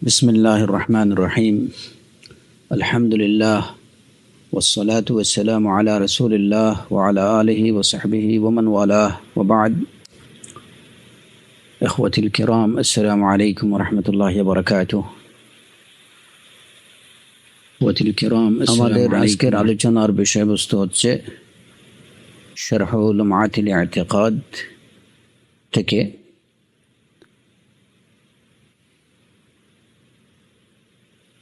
بسم الله الرحمن الرحيم. الحمد لله والصلاة والسلام على رسول الله وعلى آله وصحبه ومن والاه وبعد. إخوتي الكرام، السلام عليكم ورحمة الله وبركاته. إخوتي الكرام، আমাদের আজকের আলোচনার বিষয়বস্তু হচ্ছে شرح لمعات الاعتقاد থেকে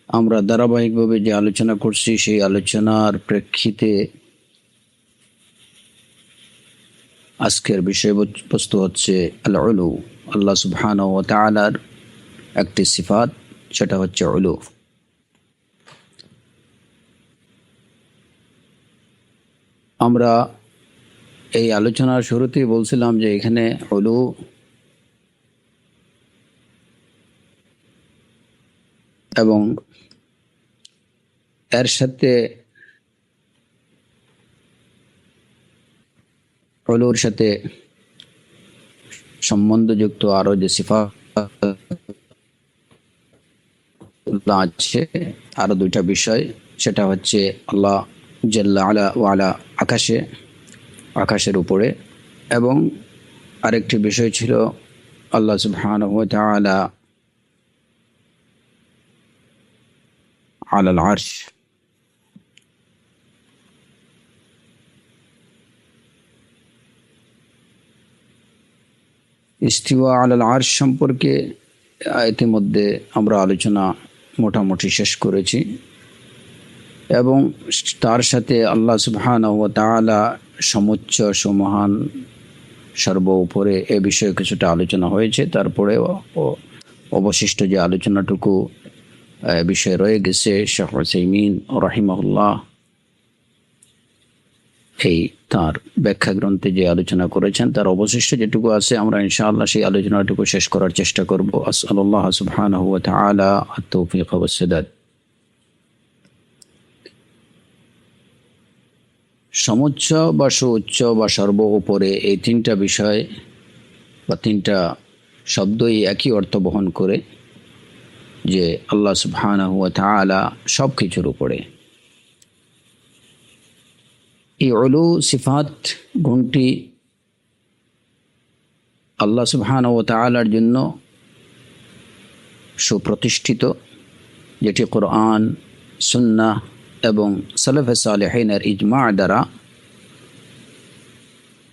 আমরা ধারাবাহিকভাবে যে আলোচনা করছি সেই আলোচনার প্রেক্ষিতে আজকের বিষয়বস্তু হচ্ছে আল উলু। আল্লাহ সুবহানাহু ওয়া তাআলার একটি সিফাত, সেটা হচ্ছে উলু। আমরা এই আলোচনার শুরুতেই বলছিলাম যে এখানে উলু এবং এর সাথে উলুর সাথে সম্বন্ধযুক্ত আরো যে সিফাত আছে, আরো দুইটা বিষয়, সেটা হচ্ছে আল্লাহ জাল্লা আলা ওয়া আলা আকাশের উপরে, এবং আরেকটি বিষয় ছিল আল্লাহ সুবহানাহু ওয়া তাআলা আলাল আরশ। ইস্তিওয়া আলাল আরশ সম্পর্কে ইতিমধ্যে আমরা আলোচনা মোটামুটি শেষ করেছি, এবং তার সাথে আল্লাহ সুবহানাহু ওয়া তাআলা সমুচ্চ সুমহান সর্ব উপরে এ বিষয়ে কিছুটা আলোচনা হয়েছে। তারপরে অবশিষ্ট যে আলোচনাটুকু বিষয় রয়ে গেছে, শাইখ উসাইমিন রাহিমাহুল্লাহ এই তার ব্যাখ্যা গ্রন্থে যে আলোচনা করেছেন, তার অবশিষ্ট যেটুকু আছে আমরা ইনশাআল্লাহ সেই আলোচনাটুকু শেষ করার চেষ্টা করব। আসআলুল্লাহ সুবহানাহু ওয়া তাআলা আত-তাওফীক ওয়াস সাদাদ। সমুচ্চ বা সুউচ্চ বা সর্ব উপরে, এই তিনটা বিষয় বা তিনটা শব্দই একই অর্থ বহন করে যে আল্লাহ সুবহানাহু ওয়া তাআলা সব কিছুর উপরে। এই উলু সিফাত গুণটি আল্লাহ সুবহানাহু ওয়া তাআলার জন্য সুপ্রতিষ্ঠিত, যেটি কোরআন, সুন্নাহ এবং সালাফে সালেহিনের ইজমা দ্বারা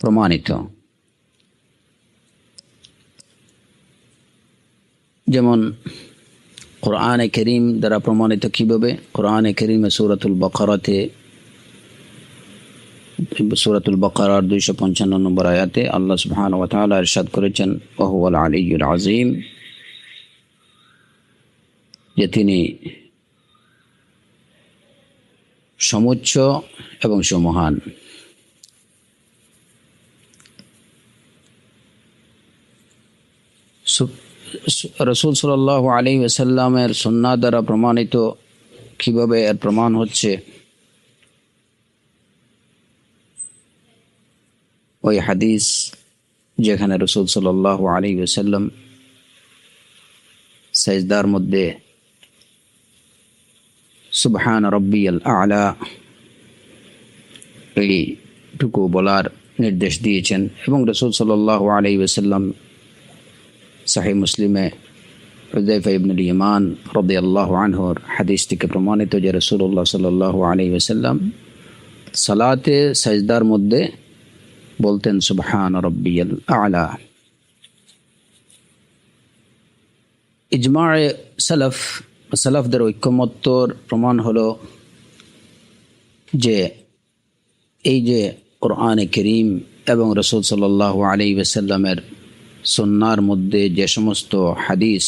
প্রমাণিত। যেমন কোরআনে কারীম দ্বারা প্রমাণিত কিভাবে? কোরআনে কারীমে সূরাতুল বাকারার 255 নম্বর আয়াতে আল্লাহ সুবহানাহু ওয়া তাআলা ইরশাদ করেছেন, ওয়া হুয়াল আলিয়্যুল আযীম, যে তিনি সমুচ্চ এবং সুমহান। রাসূল সাল্লাল্লাহু আলাইহি ওয়াসাল্লামের সুন্নাহ দ্বারা প্রমাণিত কিভাবে? এর প্রমাণ হচ্ছে ওই হাদিস যেখানে রাসূল সাল্লাল্লাহু আলাইহি ওয়াসাল্লাম সাজদার মধ্যে সুবহান রাব্বিয়াল আ'লা এইটুকু বলার নির্দেশ দিয়েছেন, এবং রাসূল সাল্লাল্লাহু আলাইহি ওয়াসাল্লাম সহিহ মুসলিমে হুযায়ফা ইবনুল ইয়ামান রাদিয়াল্লাহু আনহুর হাদিস থেকে প্রমাণিত যে রাসূলুল্লাহ সাল্লাল্লাহু আলাইহি ওয়াসাল্লাম সালাতে সাজদার মধ্যে বলতেন সুবহান রাব্বিয়াল আ'লা। ইজমায়ে সালাফদের ঐক্যমত্যর প্রমাণ হলো যে এই যে কোরআনে কারীম এবং রাসূল সাল্লাল্লাহু আলাইহি ওয়াসাল্লামের সুন্নাহর মধ্যে যে সমস্ত হাদিস,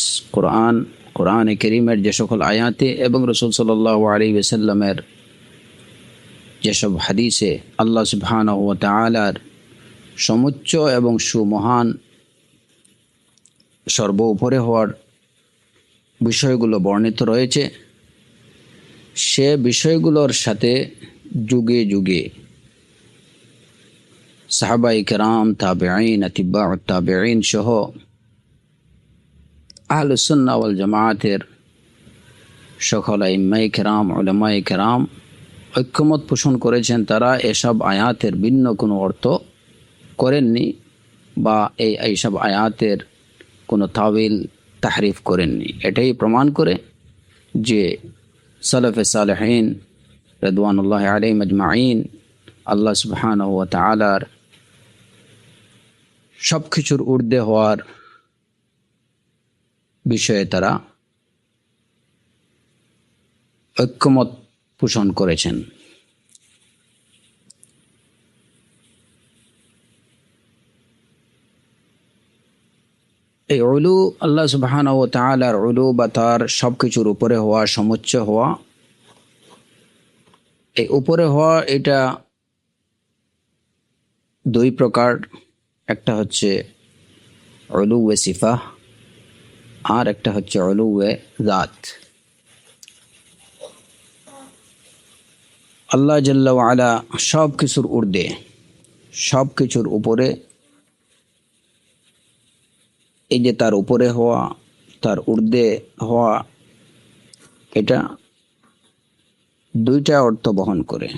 কোরআনে কারীমের যে সকল আয়াতে এবং রাসূল সাল্লাল্লাহু আলাইহি ওয়াসাল্লামের যেসব হাদিসে আল্লাহ সুবহানাহু ওয়া তাআলার সমুচ্চ এবং সুমহান সর্ব উপরে হওয়ার বিষয়গুলো বর্ণিত রয়েছে, সে বিষয়গুলোর সাথে যুগে যুগে সাহাবায়ে কেরাম, তাবেঈন, আতিবাউত তাবেঈন সহ আহলুস সুন্নাহ ওয়াল জামাআতের সকল আইম্মায়ে কেরাম, উলামায়ে কেরাম ঐক্যমত পোষণ করেছেন, তারা এসব আয়াতের ভিন্ন কোনো অর্থ করেননি বা এইসব আয়াতের কোনো তাবিল তাহরিফ করেননি। এটাই প্রমাণ করে যে সালাফে সালেহিন রিদওয়ানুল্লাহি আলাইহিম আজমাইন আল্লাহ সুবহানাহু ওয়া তাআলার সব কিছুর ঊর্ধ্বে হওয়ার বিষয়ে তারা ঐক্যমত পোষণ করেছেন। এই উলু, আল্লাহ সুবহানাহু ওয়া তাআলার উলু বা তার সব কিছুর উপরে হওয়া, সমুচ্চ হওয়া, এই উপরে হওয়া এটা দুই প্রকার। একটা হচ্ছে উলুয়ে সিফা, আর একটা হচ্ছে উলুয়ে জাত। আল্লাহ জাল্লা ওয়া আলা সব কিছুর ঊর্ধ্বে, সব কিছুর উপরে। এই যে তার উপরে হওয়া, তার ঊর্ধ্বে হওয়া, এটা দুইটা অর্থ বহন করে,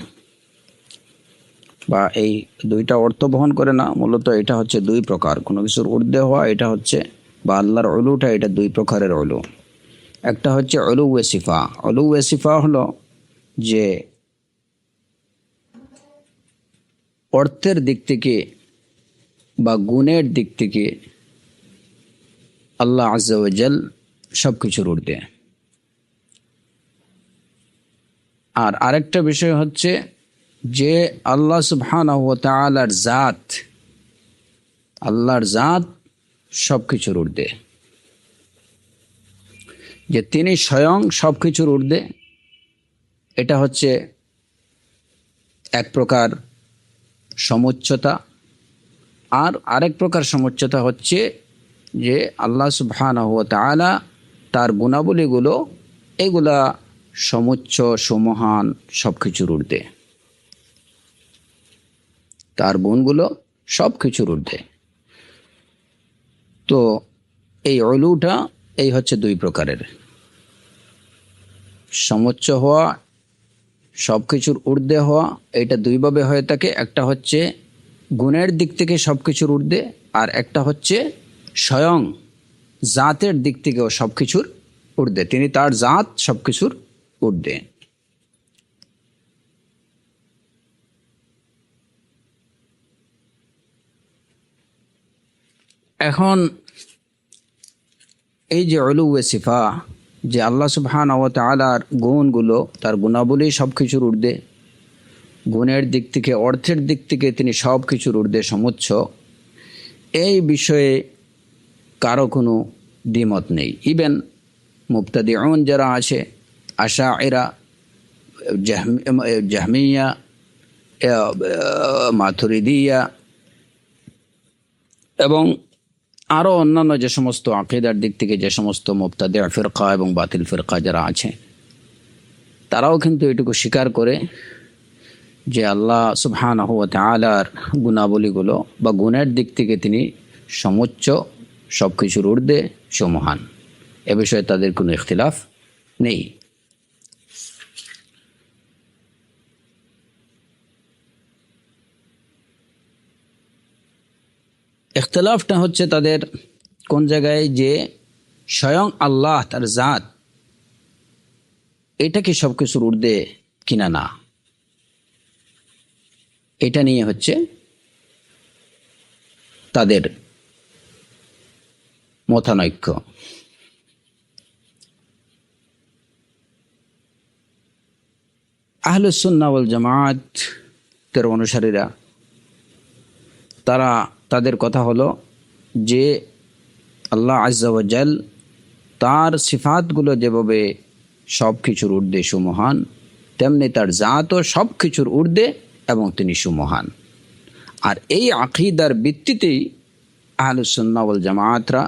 বা এই দুইটা অর্থ বহন করে না, মূলত এটা হচ্ছে দুই প্রকার। কোনো কিছুর ঊর্ধ্বে হওয়া এটা হচ্ছে, বা আল্লাহর উলুটা, এটা দুই প্রকারের উলু। একটা হচ্ছে উলুয়ে সিফা। উলুয়ে সিফা হলো যে অর্থের দিক থেকে বা গুণের দিক থেকে আল্লাহ আজ্জা ওয়া জাল সব কিছুর ঊর্ধ্বে। আর আরেকটা বিষয় হচ্ছে যে আল্লাহ সুবহানাহু ওয়া তাআলার জাত, আল্লাহর জাত সব কিছুর ঊর্ধ্বে, যে তিনি স্বয়ং সব কিছুর ঊর্ধ্বে। এটা হচ্ছে এক প্রকার সমুচ্চতা। আর আরেক প্রকার সমুচ্চতা হচ্ছে যে আল্লাহ সুবহানাহু ওয়া তাআলা তার গুণাবলীগুলো, এগুলা সমুচ্চ, সমহান, সব কিছুর ঊর্ধ্বে। তার গুণগুলো সব কিছুর ঊর্ধ্বে। তো এই উলুটা এই হচ্ছে দুই প্রকারের। সমুচ্চ হওয়া, সব কিছুর ঊর্ধ্বে হওয়া, এটা দুইভাবে হয়ে থাকে। একটা হচ্ছে গুণের দিক থেকে সব কিছুর ঊর্ধ্বে, আর একটা হচ্ছে স্বয়ং জাতের দিক থেকেও সব কিছুর ঊর্ধ্বে। তিনি, তার জাত সব কিছুর ঊর্ধ্বে। এখন এই যে উলুয়ে সিফা, যে আল্লাহ সুবহানাহু ওয়া তাআলার গুণগুলো, তার গুণাবলী সব কিছুর ঊর্ধ্বে, গুণের দিক থেকে, অর্থের দিক থেকে তিনি সব কিছুর ঊর্ধ্বে, সমুচ্চ, এই বিষয়ে কারো কোনো দ্বিমত নেই। ইভেন মুবতাদিউন যারা আছে, আশাইরা, জাহমিয়া, মাতুরিদিয়া এবং আরও অন্যান্য যে সমস্ত আকীদার দিক থেকে যে সমস্ত মুবতাদি ফিরকা এবং বাতিল ফিরকা যারা আছে, তারাও কিন্তু এটুকু স্বীকার করে যে আল্লাহ সুবহানাহু ওয়া তাআলার গুণাবলীগুলো বা গুণের দিক থেকে তিনি সমুচ্চ, সব কিছুর ঊর্ধ্বে, সমহান। এ বিষয়ে তাদের কোনো ইখতিলাফ নেই। ইখতিলাফটা হচ্ছে তাদের কোন জায়গায়, যে স্বয়ং আল্লাহ তার জাত, এটা কি সব কিছুর ঊর্ধ্বে কিনা না, এটা নিয়ে হচ্ছে তাদের মতানৈক্য। আহলুস সুন্নাহ ওয়াল জামাআতের অনুসারীরা, তাদের কথা হলো যে আল্লাহ আজ্জা ওয়া জাল তার সিফাতগুলো যেভাবে সব কিছুর ঊর্ধ্বে সুমহান, তেমনি তার জাতও সব কিছুর ঊর্ধ্বে এবং তিনি সুমহান। আর এই আকীদার ভিত্তিতেই আহলুস সুন্নাহ ওয়াল জামাআতরা,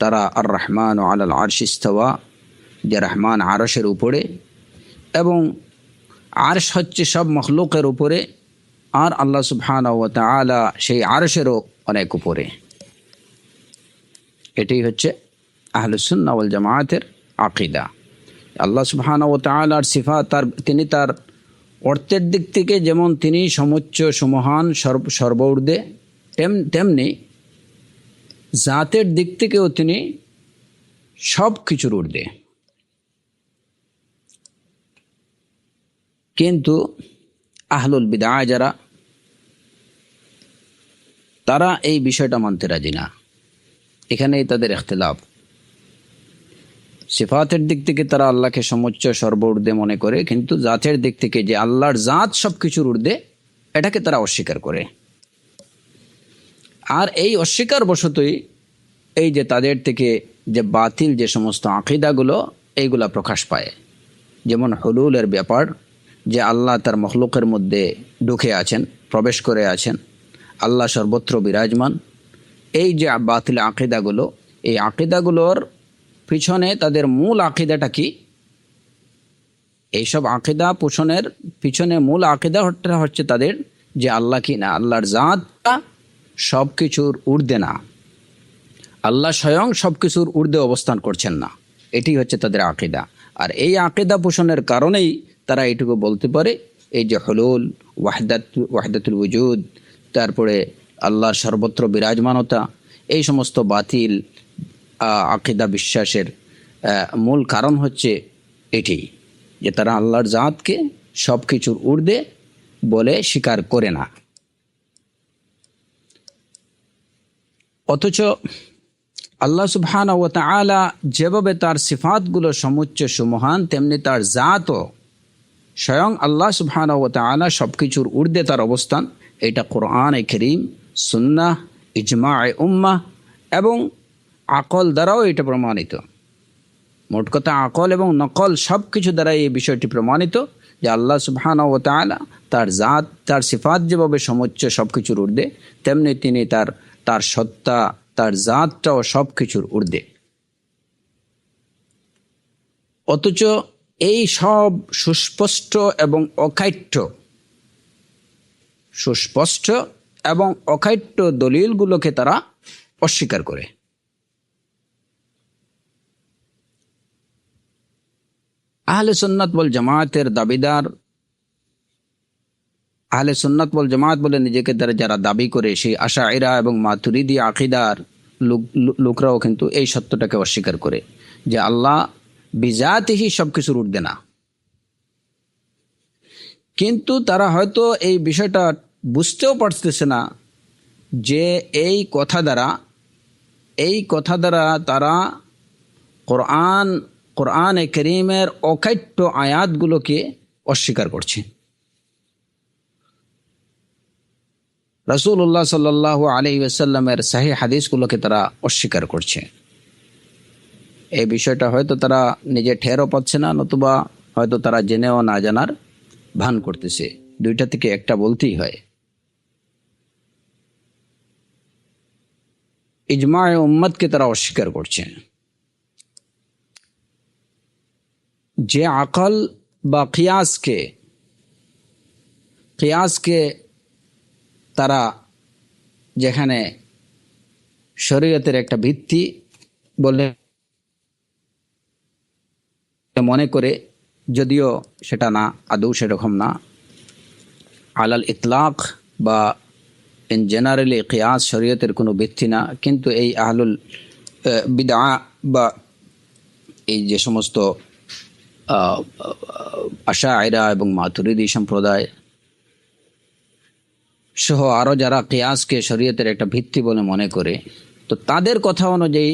তারা আর রহমান আলাল আরশ ইস্তাওয়া, যে রহমান আরশের উপরে, এবং আরশ হচ্ছে সব মখলুকের উপরে, আর আল্লাহ সুবহানাহু ওয়া তাআলা সেই আরশেরও অনেক উপরে। এটাই হচ্ছে আহলুস সুন্নাহ ওয়াল জামাআতের আকীদা। আল্লাহ সুবহানাহু ওয়া তাআলার সিফাত, তিনি তার অর্থের দিক থেকে যেমন তিনি সমুচ্চ সমহান সর্বঊর্ধ্বে, তেমনি জাতের দিক থেকেও তিনি সব কিছুর ঊর্ধ্বে। কিন্তু আহলুল বিদআ যারা, তারা এই বিষয়টা মানতে রাজি না। এখানেই তাদের ইখতিলাফ। সিফাতের দিক থেকে তারা আল্লাহকে সমুচ্চ সর্বঊর্ধ্বে মনে করে, কিন্তু জাতের দিক থেকে যে আল্লাহর জাত সব কিছুর ঊর্ধ্বে, এটাকে তারা অস্বীকার করে। আর এই অস্বীকার বশতই এই যে তাদের থেকে যে বাতিল যে সমস্ত আকীদাগুলো, এইগুলা প্রকাশ পায়। যেমন হুলুলের ব্যাপার, যে আল্লাহ তার মখলুকের মধ্যে ঢুকে আছেন, প্রবেশ করে আছেন, আল্লাহ সর্বত্র বিরাজমান। এই যে বাতিল আকীদাগুলো, এই আকীদাগুলোর পিছনে তাদের মূল আকীদাটা কি? এইসব আকীদা পোষণের পিছনে মূল আকীদাটা হচ্ছে তাদের যে আল্লাহ কি না, আল্লাহর জাতটা সব কিছুর ঊর্ধ্বে না, আল্লাহ স্বয়ং সব কিছুর ঊর্ধ্বে অবস্থান করছেন না। এটি হচ্ছে তাদের আকীদা। আর এই আকীদা পোষণের কারণেই তারা এইটুকু বলতে পারে, এই যে হুলুল, ওয়াহদাতুল ওয়ুজুদ, তারপরে আল্লাহর সর্বত্র বিরাজমানতা, এই সমস্ত বাতিল আকীদা বিশ্বাসের মূল কারণ হচ্ছে এটি, যে তারা আল্লাহর জাতকে সব কিছুর ঊর্ধ্বে বলে স্বীকার করে না। অথচ আল্লাহ সুবহানাহু ওয়া তাআলা যেভাবে তার সিফাতগুলো সমুচ্চ সুমহান, তেমনি তার জাতও স্বয়ং আল্লাহ সুবহানাহু ওয়া তাআলা সব কিছুর ঊর্ধ্বে তার অবস্থান। এটা কোরআনে কারীম, সুন্নাহ, ইজমায়ে উম্মাহ এবং আকল দ্বারাও এটা প্রমাণিত। মোট কথা আকল এবং নকল সব কিছু দ্বারা এই বিষয়টি প্রমাণিত যে আল্লাহ সুবহানাহু ওয়া তাআলা তার জাত, তার সিফাত যেভাবে সমুচ্চ সব কিছুর ঊর্ধ্বে, তেমনি তিনি তার সত্তা, তার জাতটাও সব কিছুর ঊর্ধ্বে। অথচ এই সব সুস্পষ্ট এবং অকাট্য দলিলগুলোকে তারা অস্বীকার করে। আহলে সুন্নাত ওয়াল জামাতের দাবিদার, আহলে সুন্নাত ওয়াল জামাত বলে নিজেকে যারা দাবি করে, সেই আশাইরা এবং মাতুরিদি আকীদার লোকরাও কিন্তু এই সত্যটাকে অস্বীকার করে যে আল্লাহ বিজাতিহি সব কিছুর ঊর্ধ্বে না। কিন্তু তারা হয়তো এই বিষয়টা বুঝতেও পারতেছে না যে এই কথা দ্বারা তারা কোরআনে কারীমের অকাট্য আয়াতগুলোকে অস্বীকার করছে। রাসূলুল্লাহ সাল্লাল্লাহু আলাইহি ওয়াসাল্লামের সহিহ হাদিসগুলোকে তারা অস্বীকার করছে। এই বিষয়টা হয়তো তারা নিজে ঠেরও পাচ্ছে না, নতুবা হয়তো তারা জেনেও না জানার ভান করতেছে। দুইটা থেকে একটা বলতেই হয়। ইজমায়ে উম্মতকে তারা অস্বীকার করছে। যে আকল বা কিয়াসকে তারা যেখানে শরীয়তের একটা ভিত্তি বলে মনে করে, যদিও সেটা না, আদৌ সেরকম না। আলাল ইতলাক বা ইন জেনারেলি কিয়াস শরীয়তের কোনো ভিত্তি না, কিন্তু এই আহলুল বিদআ বা এই যে সমস্ত আশাইরা এবং মাতুরিদি সম্প্রদায় সহ আরও যারা কিয়াসকে শরীয়তের একটা ভিত্তি বলে মনে করে, তো তাদের কথা অনুযায়ী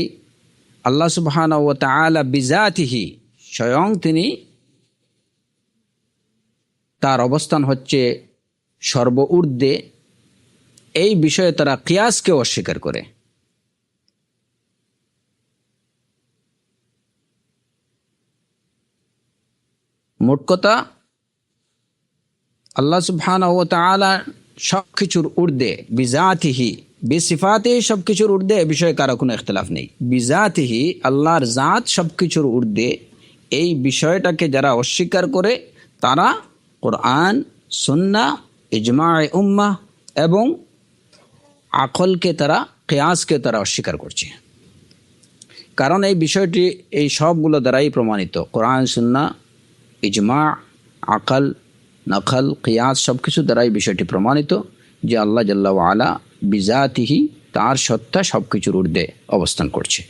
আল্লাহ সুবহানাহু ওয়া তাআলা বিজাতিহি, স্বয়ং তিনি, তার অবস্থান হচ্ছে সর্বঊর্ধ্বে, এই বিষয়ে তারা কিয়াসকে অস্বীকার করে। মোট কথা আল্লাহ সুবহানাহু ওয়া তাআলা সব কিছুর ঊর্ধ্বে, বিজাতিহি বিসিফাতিহি সব কিছুর ঊর্ধ্বে, এ বিষয়ে কারো কোনো ইখতিলাফ নেই। বিজাতিহি আল্লাহর জাত সব কিছুর ঊর্ধ্বে, এই বিষয়টাকে যারা অস্বীকার করে তারা কোরআন, সুন্নাহ, ইজমায়ে উম্মাহ এবং আকলকে তারা, কিয়াসকে তারা অস্বীকার করছে। কারণ এই বিষয়টি এই সবগুলো দ্বারাই প্রমাণিত, কোরআন, সুন্নাহ, ইজমা, আকল, নকল, কিয়াস সব কিছু দ্বারাই বিষয়টি প্রমাণিত যে আল্লাহ জাল্লা ওয়া আলা বিজাতিহি, তার সত্তা সব কিছুর ঊর্ধ্বে অবস্থান করছে।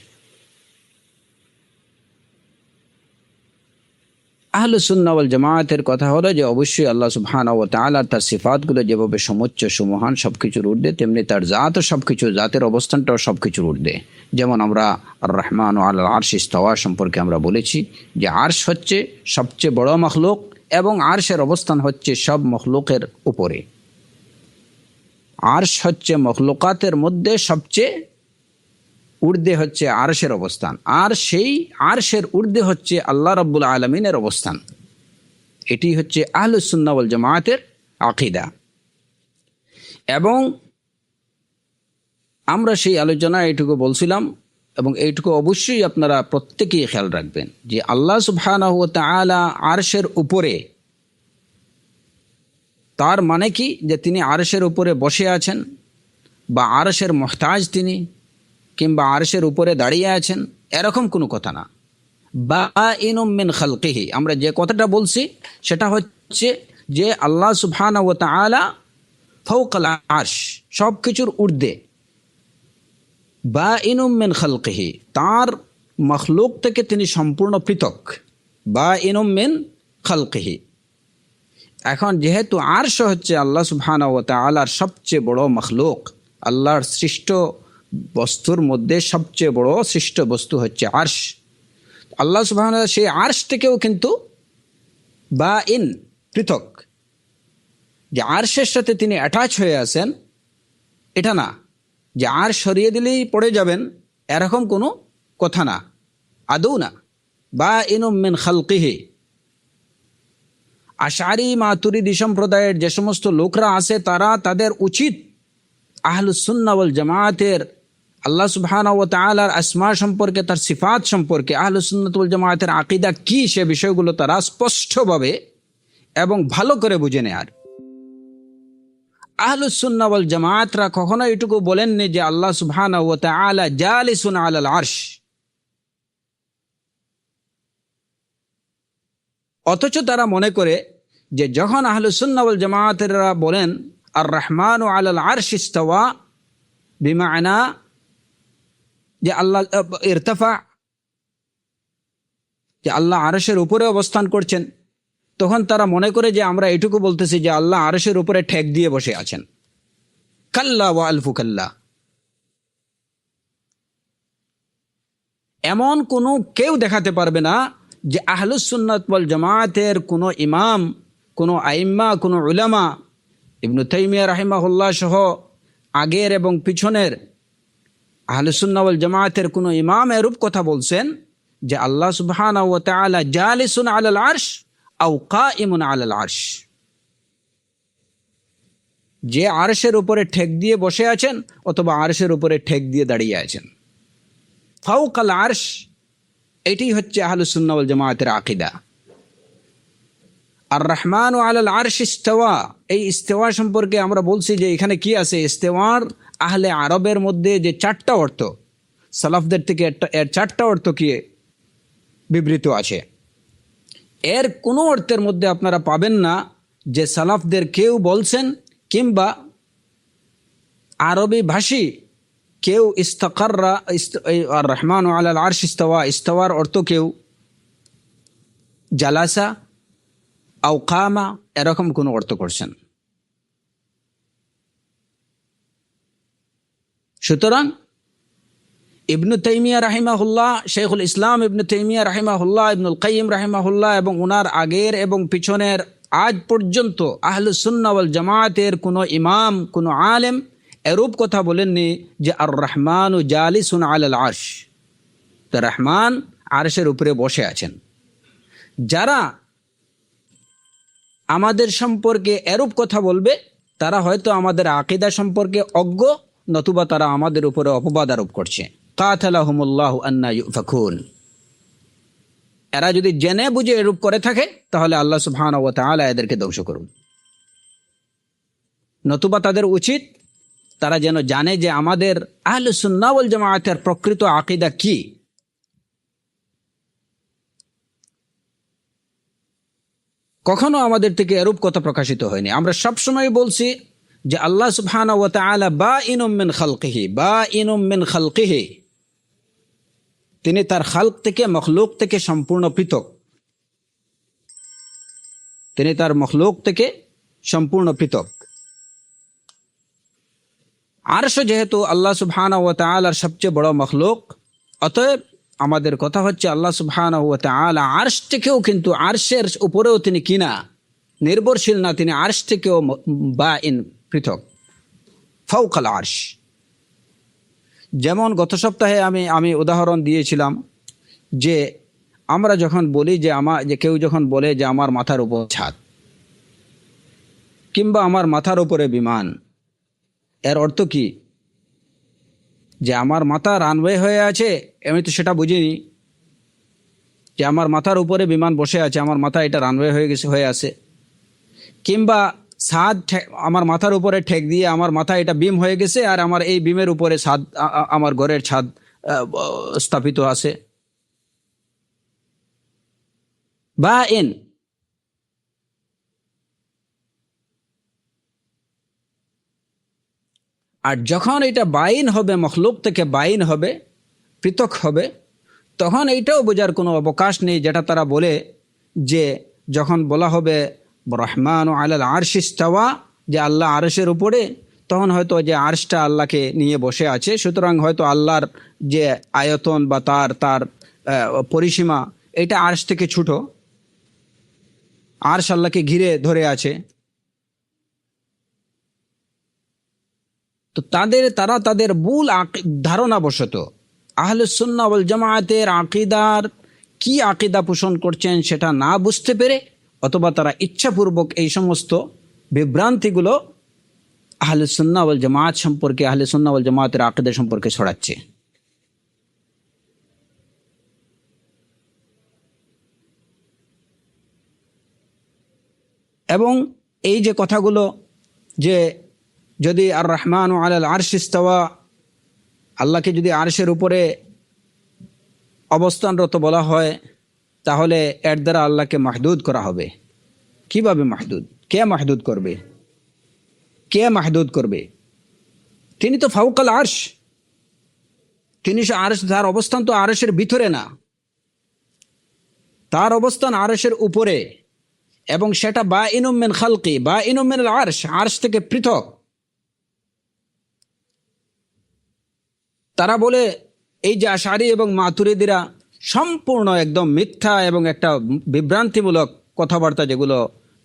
আহলুস সুন্নাহ ওয়াল জামায়াতের কথা হলো যে অবশ্যই আল্লাহ সুবহানাহু ওয়া তাআলা তার সিফাতগুলো যেভাবে সমুচ্চ সুমহান সব কিছুর ঊর্ধ্বে, তেমনি তার জাতও সব কিছু, জাতের অবস্থানটাও সব কিছুর ঊর্ধ্বে। যেমন আমরা আর রহমান আলাল আরশ ইস্তাওয়া সম্পর্কে আমরা বলেছি যে আরশ হচ্ছে সবচেয়ে বড় মখলুক এবং আরশের অবস্থান হচ্ছে সব মখলুকের উপরে। আরশ হচ্ছে মখলুকাতের মধ্যে সবচেয়ে ঊর্ধ্বে হচ্ছে আরশের অবস্থান, আর সেই আরশের ঊর্ধ্বে হচ্ছে আল্লাহ রাব্বুল আলামিনের অবস্থান। এটি হচ্ছে আহলুস সুন্নাহ ওয়াল জামায়াতের আকীদা। এবং আমরা সেই আলোচনায় এইটুকু বলছিলাম, এবং এইটুকু অবশ্যই আপনারা প্রত্যেকেই খেয়াল রাখবেন যে আল্লাহ সুবহানাহু ওয়া তাআলা আরশের উপরে, তার মানে কি যে তিনি আরশের উপরে বসে আছেন, বা আরশের মুহতাজ তিনি, কিংবা আরশের উপরে দাঁড়িয়ে আছেন, এরকম কোনো কথা না। বাইনুম মিন খালকিহি, আমরা যে কথাটা বলছি সেটা হচ্ছে যে আল্লাহ সুবহানাহু ওয়া তাআলা ফাওকাল আরশ, সব কিছুর ঊর্ধ্বে। বাইনুম মিন খালকিহি, তার মখলুক থেকে তিনি সম্পূর্ণ পৃথক। বাইনুম মিন খালকিহি। এখন যেহেতু আরশ হচ্ছে আল্লাহ সুবহানাহু ওয়া তাআলার সবচেয়ে বড় মখলুক, আল্লাহর সৃষ্ট বস্তুর মধ্যে সবচেয়ে বড় সৃষ্ট বস্তু হচ্ছে আরশ। আল্লাহ সুবহানাহু ওয়া তাআলা সেই আরশ থেকেও কিন্তু বাইন, পৃথক। যে আরশের সাথে তিনি অ্যাটাচ হয়ে আছেন এটা না, যে আরশ সরিয়ে দিলেই পড়ে যাবেন এরকম কোনো কথা না, আদৌ না। বাইনুম মিন খালকিহি। আশআরী মাতুরিদি সম্প্রদায়ের যে সমস্ত লোকরা আছে তারা, তাদের উচিত আহলুস সুন্নাহ ওয়াল জামায়াতের আল্লাহ সুবহানাহু ওয়া তাআলার আসমা সম্পর্কে, তার সিফাত সম্পর্কে আহলুস সুন্নাহ ওয়াল জামায়াতের আকীদা কি সে বিষয়গুলো তারা স্পষ্টভাবে এবং ভালো করে বুঝে নেয়ার। আহলুস সুন্নাহ ওয়াল জামায়াতরা কখনো এটুকু বলেননি যে আল্লাহ সুবহানাহু ওয়া তাআলা জালিসুন আলাল আরশ, অথচ তারা মনে করে যে যখন আহলুস সুন্নাহ ওয়াল জামায়াতেরা বলেন আর রহমানু আলাল আরশ ইস্তাওয়া, বিমানা যে আল্লাহ ইরতাফা, যে আল্লাহ আরশের উপরে অবস্থান করছেন, তখন তারা মনে করে যে আমরা এটুকু বলতেছি যে আল্লাহ আরশের উপরে ঠেক দিয়ে বসে আছেন। কাল্লা ওয়া আলফু কাল্লা। এমন কোনো কেউ দেখাতে পারবে না যে আহলুস সুন্নাত ওয়াল জামায়াতের কোনো ইমাম, কোনো আইম্মা, কোনো উলামা, ইবনু তাইমিয়া রাহিমাহুল্লাহ সহ আগের এবং পিছনের আহলুস সুন্নাহ ওয়াল জামায়াতের কোনো ইমাম এরূপ কথা বলছেন যে আল্লাহ সুবহানাহু ওয়া তাআলা জালিসুন আলাল আরশ আও কাইমুন আলাল আরশ, যে আরশের উপরে ঠেক দিয়ে বসে আছেন অথবা আরশের উপরে ঠেক দিয়ে দাঁড়িয়ে আছেন। ফাওকাল আরশ, এটি হচ্ছে আহলুস সুন্নাহ ওয়াল জামায়াতের আকীদা। আর রহমানু আলাল আরশ ইস্তাওয়া, এই ইস্তেওয়া সম্পর্কে আমরা বলছি যে এখানে কি আছে। ইস্তেওয়ার আহলে আরবের মধ্যে যে চারটা অর্থ, সালাফদের থেকে এর চারটা অর্থ কি বিবৃত আছে। এর কোনো অর্থের মধ্যে আপনারা পাবেন না যে সালাফদের কেউ বলছেন কিংবা আরবি ভাষী কেউ ইস্তাকাররা আর রহমানু আলাল আরশ ইস্তাওয়া, ইস্তাওয়ার অর্থ কেউ জালাসা আও কামা এরকম কোনো অর্থ করছেন। সুতরাং ইবনু তাইমিয়া রাহিমাহুল্লাহ, শেখুল ইসলাম ইবনু তাইমিয়া রাহিমাহুল্লাহ, ইবনুল কাইয়িম রাহিমাহুল্লাহ এবং ওনার আগের এবং পিছনের আজ পর্যন্ত আহলুস সুন্নাহ ওয়াল জামায়াতের কোনো ইমাম, কোনো আলেম এরূপ কথা বলেননি যে আর রহমানু জালিসুন আলাল আরশ, তো রহমান আরশের উপরে বসে আছেন। যারা আমাদের সম্পর্কে এরূপ কথা বলবে তারা হয়তো আমাদের আকীদা সম্পর্কে অজ্ঞ, নতুবা তারা আমাদের উপরে অপবাদ আরোপ করছে। কাতালাহুমুল্লাহু আন্না ইউফাকুন। এরা যদি জেনে বুঝে এরূপ করে থাকে তাহলে আল্লাহ সুবহানাহু ওয়া তাআলা এদেরকে ধ্বংস করুন। নতুবা তাদের উচিত তারা যেন জানে যে আমাদের আহলুস সুন্নাহ ওয়াল জামায়াতের প্রকৃত আকীদা কি, কখনো আমাদের থেকে এরূপ কথা প্রকাশিত হয়নি। আমরা সবসময় বলছি যে আল্লাহ সুবহানাহু ওয়া তাআলা বাইনুম মিন খালকিহি, বাইনুম মিন খালকিহি, তিনি তার খালক থেকে, মখলুক থেকে সম্পূর্ণ পৃথক। তিনি তার মখলুক থেকে সম্পূর্ণ পৃথক। আরশ যেহেতু আল্লাহ সুবহানাহু ওয়া তাআলার সবচেয়ে বড় মখলুক, অতএব আমাদের কথা হচ্ছে আল্লাহ সুবহানাহু ওয়া তাআলা আরশ থেকেও, কিন্তু আরশের উপরেও তিনি কিনা নির্ভরশীল না, তিনি আরশ থেকেও বাইন, পৃথক, ফাওকাল আরশ। যেমন গত সপ্তাহে আমি উদাহরণ দিয়েছিলাম যে আমরা যখন বলি যে কেউ যখন বলে যে আমার মাথার উপর ছাদ কিংবা আমার মাথার উপরে বিমান, এর অর্থ কি? যে আমার মাথা রানওয়ে হয়ে আছে, আমি তো সেটা বুঝিনি। যে আমার মাথার উপরে বিমান বসে আছে, আমার মাথা এটা রানওয়ে হয়ে আছে, কিংবা ছাদ আমার মাথার উপরে ঠেক দিয়ে আমার মাথা এটা বিম হয়ে গেছে, আর আমার এই বিমের উপরে ছাদ, আমার ঘরের ছাদ স্থাপিত আছে। বাইন, আর যখন এটা বাইন হবে, মখলুক থেকে বাইন হবে, পৃথক হবে, তখন এইটাও বোঝার কোনো অবকাশ নেই, যেটা তারা বলে যে যখন বলা হবে রহমান আলাল আরশ ইস্তাওয়া, যে আল্লাহ আরশের উপরে, তখন হয়তো যে আরশটা আল্লাহকে নিয়ে বসে আছে, সুতরাং হয়তো আল্লাহর যে আয়তন বা তার পরিসীমা, এটা আরশ থেকে ছোট, আরশ আল্লাহকে ঘিরে ধরে আছে। তো তারা তাদের ভুল ধারণাবশত আহলে সুন্নাহ ওয়াল জামায়াতের আকীদার কি আকীদা পোষণ করছেন সেটা না বুঝতে পেরে, অথবা তারা ইচ্ছাপূর্বক এই সমস্ত বিভ্রান্তিগুলো আহলে সুন্নাহ ওয়াল জামায়াত সম্পর্কে, আহলে সুন্নাহ ওয়াল জামায়াতের আকীদা সম্পর্কে ছড়াচ্ছে। এবং এই যে কথাগুলো, যে যদি আর রহমান আলাল আরশ ইস্তাওয়া, আল্লাহকে যদি আরশের উপরে অবস্থানরত বলা হয়, তাহলে এর দ্বারা আল্লাহকে মাহদুদ করা হবে। কিভাবে মাহদুদ? কে মাহদুদ করবে? কে মাহদুদ করবে? তিনি তো ফাওকাল আরশ, তিনি আরশ, তার অবস্থান তো আরশের ভিতরে না, তার অবস্থান আরশের উপরে, এবং সেটা বাইনুম মিন খালকি, বাইনুম মিনাল আরশ, আরশ থেকে পৃথক। তারা বলে এই যে আশারি এবং মাতুরিদিরা সম্পূর্ণ একদম মিথ্যা এবং একটা বিভ্রান্তিমূলক কথাবার্তা যেগুলো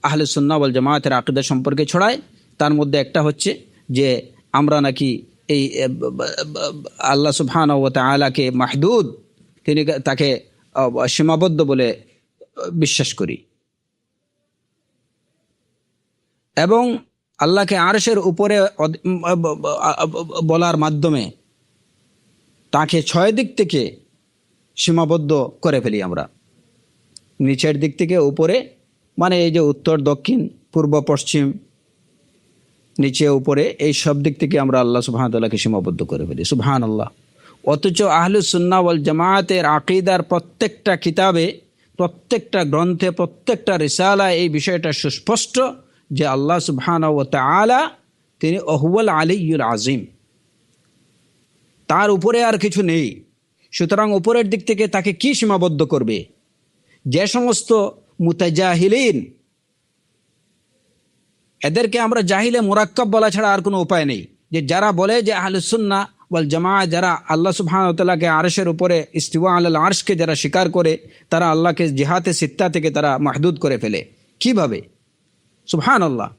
আহলে সুন্নাহ ওয়াল জামায়াতের আকীদা সম্পর্কে ছড়ায়, তার মধ্যে একটা হচ্ছে যে আমরা নাকি এই আল্লাহ সুবহানাহু ওয়া তাআলাকে মাহদুদ, তাকে সীমাবদ্ধ বলে বিশ্বাস করি, এবং আল্লাহকে আরশের উপরে বলার মাধ্যমে তাকে 6 দিক থেকে সীমাবদ্ধ করে ফেলি আমরা। নিচের দিক থেকে উপরে, মানে এই যে উত্তর, দক্ষিণ, পূর্ব, পশ্চিম, নিচে, উপরে, এই সব দিক থেকে আমরা আল্লাহ সুবহানাহু ওয়া তাআলাকে সীমাবদ্ধ করে ফেলি। সুবহানাল্লাহ। অথচ আহলুস সুন্নাহ ওয়াল জামায়াতের আকীদার প্রত্যেকটা কিতাবে, প্রত্যেকটা গ্রন্থে, প্রত্যেকটা রিসালায় এই বিষয়টা সুস্পষ্ট যে আল্লাহ সুবহানাহু ওয়া তাআলা তিনি হুয়াল আলিয়্যুল আযীম, তার উপরে আর কিছু নেই। সুতরাং উপরের দিক থেকে তাকে কি সীমাবদ্ধ করবে? যে সমস্ত মুতাজাহিলিন, এদেরকে আমরা জাহিলে মুরাক্কাব বলা ছাড়া আর কোনো উপায় নেই, যে যারা বলে যে আহলুস সুন্নাহ ওয়াল জামাআহ, যারা আল্লাহ সুবহানাহু ওয়া তাআলাকে আরশের উপরে ইস্তিওয়া আলাল আরশকে যারা স্বীকার করে, তারা আল্লাহকে জিহাতে সিত্তা থেকে তারা মাহদুদ করে ফেলে। কিভাবে? সুবহানাল্লাহ।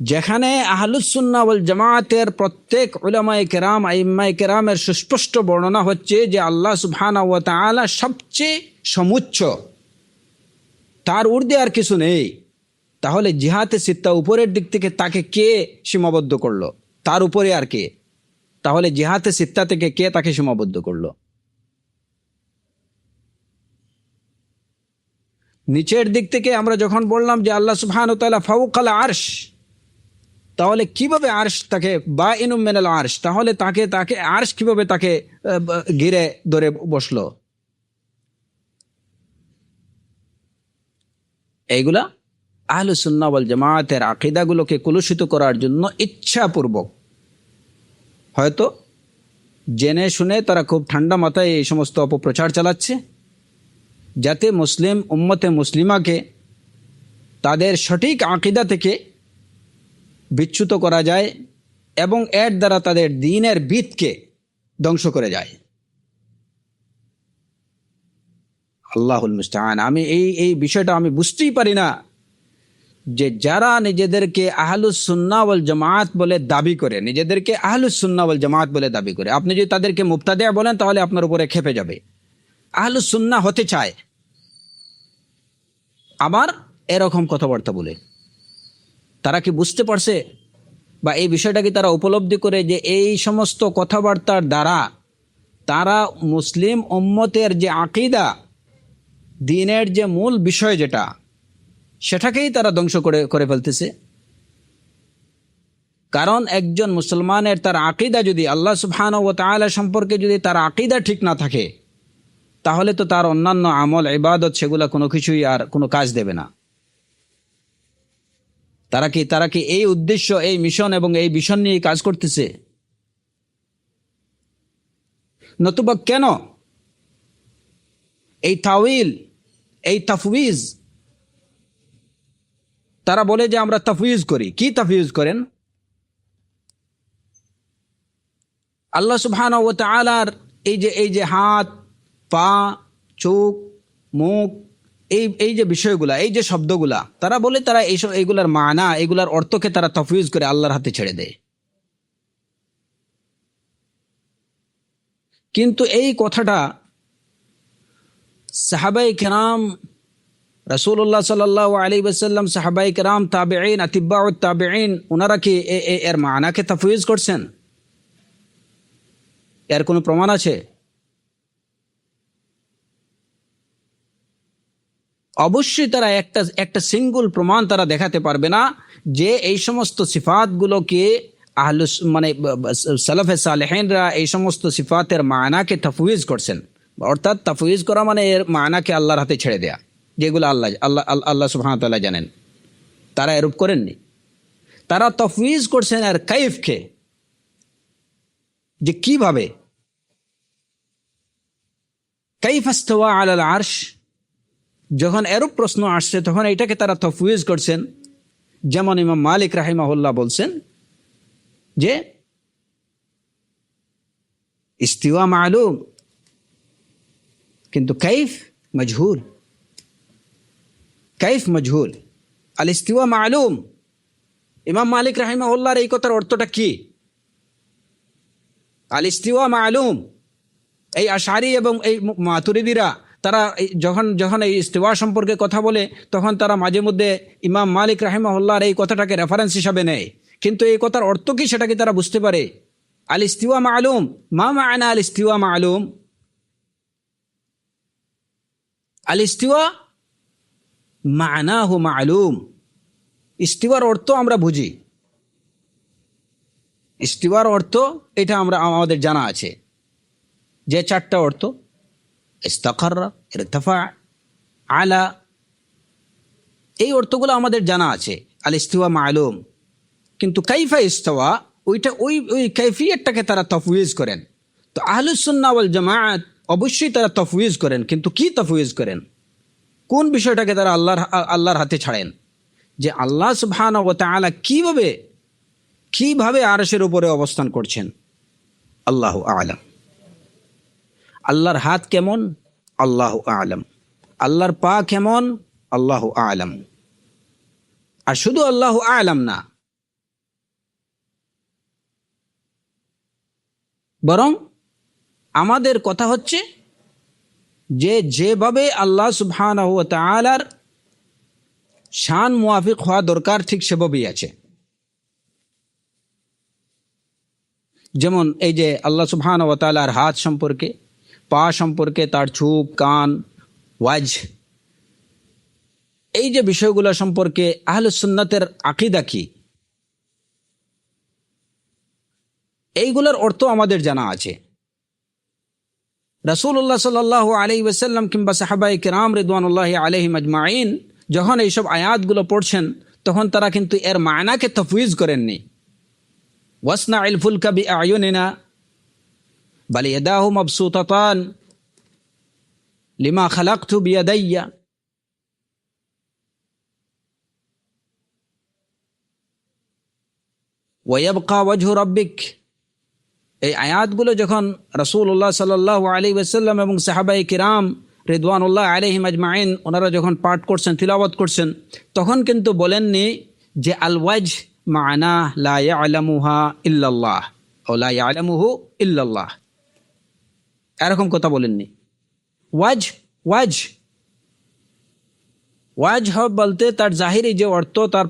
যেখানে আহলুস সুন্নাহ ওয়াল জামায়াতের প্রত্যেক উলামায়ে কেরাম, আইম্মায়ে কেরামের সুস্পষ্ট বর্ণনা হচ্ছে যে আল্লাহ সুবহানাহু ওয়া তাআলা সবচেয়ে সমুচ্চ, তার ঊর্ধ্বে আর কিছু নেই। তাহলে জিহাতে সিত্তা, উপরের দিক থেকে তাকে কে সীমাবদ্ধ করলো? তার উপরে আর কে? তাহলে জিহাতে সিত্তা থেকে কে তাকে সীমাবদ্ধ করলো? নিচের দিক থেকে আমরা যখন বললাম যে আল্লাহ সুবহানাহু ওয়া তাআলা ফাওকাল আরশ, তাহলে কিভাবে আরশ তাকে বাইনুম মিনাল আরশ, তাহলে তাকে আরশ কিভাবে তাকে ঘিরে ধরে বসলো? এইগুলা আহলুস সুন্নাহ ওয়াল জামাতের আকীদাগুলোকে কলুষিত করার জন্য ইচ্ছাপূর্বক, হয়তো জেনে শুনে তারা খুব ঠান্ডা মাথায় এই সমস্ত অপপ্রচার চালাচ্ছে, যাতে মুসলিম উম্মতে মুসলিমাকে তাদের সঠিক আকীদা থেকে বিচ্যুত করা যায় এবং এর দ্বারা তাদের দ্বীনের ভিতকে ধ্বংস করে যায়। আল্লাহুল মুস্তাআন। আমি এই বিষয়টা আমি বুঝতেই পারি না যে যারা নিজেদেরকে আহলুস সুন্নাহ ওয়াল জামাত বলে দাবি করে, নিজেদেরকে আহলুস সুন্নাহ ওয়াল জামাত বলে দাবি করে, আপনি যদি তাদেরকে মুবতাদিয়া বলেন তাহলে আপনার উপরে খেপে যাবে। আহলুস সুন্নাহ হতে চায়, আবার এরকম কথাবার্তা বলে। তারা কি বুঝতে পারছে বা এই বিষয়টা কি তারা উপলব্ধি করে যে এই সমস্ত কথাবার্তার দ্বারা তারা মুসলিম উম্মতের যে আকীদা, দ্বীনের যে মূল বিষয় যেটা, সেটাকেই তারা ধ্বংস করে ফেলতেছে? কারণ একজন মুসলমানের তার আকীদা যদি আল্লাহ সুবহানাহু ওয়া তাআলা সম্পর্কে যদি তার আকীদা ঠিক না থাকে, তাহলে তো তার অন্যান্য আমল ইবাদত সেগুলা কোনো কিছুই আর কোনো কাজ দেবে না। তারা কি এই উদ্দেশ্য, এই মিশন এবং এই ভিশন নিয়ে কাজ করতেছে? নতুবা কেন এই তাওয়িল, এই তাফউইজ? তারা বলে যে আমরা তাফউইজ করি। কি তাফউইজ করেন? আল্লাহ সুবহানাহু ওয়া তাআলার এই যে হাত, পা, চোখ, মুখ, এই যে বিষয়গুলা, এই যে শব্দগুলা, তারা বলে তারা এইগুলার মানা, এইগুলার অর্থকে তারা তাফউইজ করে আল্লাহর হাতে ছেড়ে দেয়। কিন্তু এই কথাটা সাহাবায়ে কেরাম, রাসূলুল্লাহ সাল্লাল্লাহু আলাইহি ওয়াসাল্লাম, সাহাবায়ে কেরাম, তাবেঈন, আতিবাউত তাবেঈন, ওনারা কি এর মানাকে তাফউইজ করছেন? এর কোনো প্রমাণ আছে? অবশ্যই তারা একটা সিঙ্গল প্রমাণ তারা দেখাতে পারবে না যে এই সমস্ত সিফাতগুলোকে আহলুস মানে সালাফে সালেহিনরা এই সমস্ত সিফাতের মানাকে তাফউইজ করছেন। অর্থাৎ তাফউইজ করা মানে এর মানাকে আল্লাহর হাতে ছেড়ে দেয়া, যেগুলো আল্লাহ সুবহানাহু ওয়া তাআলা জানেন। তারা এরূপ করেননি। তারা তাফউইজ করছেন আর কাইফকে, যে কিভাবে, কাইফ ইস্তাওয়া আলাল আরশ। যখন এরূপ প্রশ্ন আসছে তখন এটাকে তারা তাফউইজ করছেন। যেমন ইমাম মালিক রাহিমাহুল্লাহ বলছেন যে ইস্তিওয়া মালুম, কিন্তু কাইফ মজহুল। কাইফ মজহুল, আল ইস্তিওয়া মালুম। ইমাম মালিক রাহিমাহুল্লাহর এই কথার অর্থটা কি? আল ইস্তিওয়া মালুম। এই আশআরী এবং এই মাতুরিদিরা তারা যখন এই ইস্তিওয়া সম্পর্কে কথা বলে, তখন তারা মাঝে মধ্যে ইমাম মালিক রাহিমাহুল্লাহর এই কথাটাকে রেফারেন্স হিসাবে নেয়, কিন্তু এই কথার অর্থ কি সেটা কি তারা বুঝতে পারে? আল ইস্তিওয়া মালুম, মা মা'না আল ইস্তিওয়া মালুম? আল ইস্তিওয়া মা'নাহু মালুম। ইস্তিওয়ার অর্থ আমরা বুঝি, ইস্তিওয়ার অর্থ এটা আমাদের জানা আছে, যে চারটা অর্থ: ইস্তাকাররা, ইরতাফা, আলা। এই অর্থগুলো আমাদের জানা আছে। আল ইস্তিওয়া মালুম। কিন্তু কাইফা ইস্তাওয়া, ওই কাইফিয়তটাকে তারা তাফউইজ করেন। তো আহলুস সুন্নাহ ওয়াল জামাত অবশ্যই তারা তাফউইজ করেন, কিন্তু কি তাফউইজ করেন? কোন বিষয়টাকে তারা আল্লাহর হাতে ছাড়েন? যে আল্লাহ সুবহানাহু ওয়া তাআলা কিভাবে আরশের উপরে অবস্থান করছেন, আল্লাহু আ'লাম। আল্লাহর হাত কেমন, আল্লাহু আ'লাম। আল্লাহর পা কেমন, আল্লাহু আ'লাম। আর শুধু আল্লাহু আ'লাম না, বরং আমাদের কথা হচ্ছে যে যেভাবে আল্লাহ সুবহানাহু ওয়া তাআলার শান মুয়াফিক হওয়া দরকার ঠিক সেভাবেই আছে। যেমন এই যে আল্লাহ সুবহানাহু ওয়া তাআলার হাত সম্পর্কে, পা সম্পর্কে, তার চোখ, কান, ওয়াজ, এই যে বিষয়গুলো সম্পর্কে আহলুস সুন্নাতের আকীদা কি, এইগুলোর অর্থ আমাদের জানা আছে। রাসূলুল্লাহ সাল্লাল্লাহু আলাইহি ওয়াসাল্লাম কিংবা সাহাবায়ে কেরাম রিদওয়ানুল্লাহি আলাইহিম আজমাইন যখন এইসব আয়াতগুলো পড়ছেন তখন তারা কিন্তু এর মায়নাকে তফউইজ করেননি। ওয়াসনাইল ফুলকা বিআয়ুনিনা বাল ইয়াদাহু মাবসুতাতান লিমা খালাকতু বিয়াদাইয়া। ওয়ায়াবকা ওয়াজহু রাব্বিক, এই আয়াতগুলো যখন রাসূলুল্লাহ সাল্লাল্লাহু আলাইহি ওয়াসাল্লাম এবং সাহাবায়ে কিরাম রিদওয়ানুল্লাহ আলাইহিম আজমাইন ওনারা যখন পাঠ করছেন, তিলাওয়াত করছেন, তখন কিন্তু বলেননি যে আল ওয়াজহ মা'না লা ইয়ালামুহা ইল্লাল্লাহ ও লা ইয়ালামুহু ইল্লাল্লাহ, এরকম কথা বলেননি। ওয়াজহ ওয়াজহ ওয়াজহ বলতে তার জাহিরি যে অর্থ, তার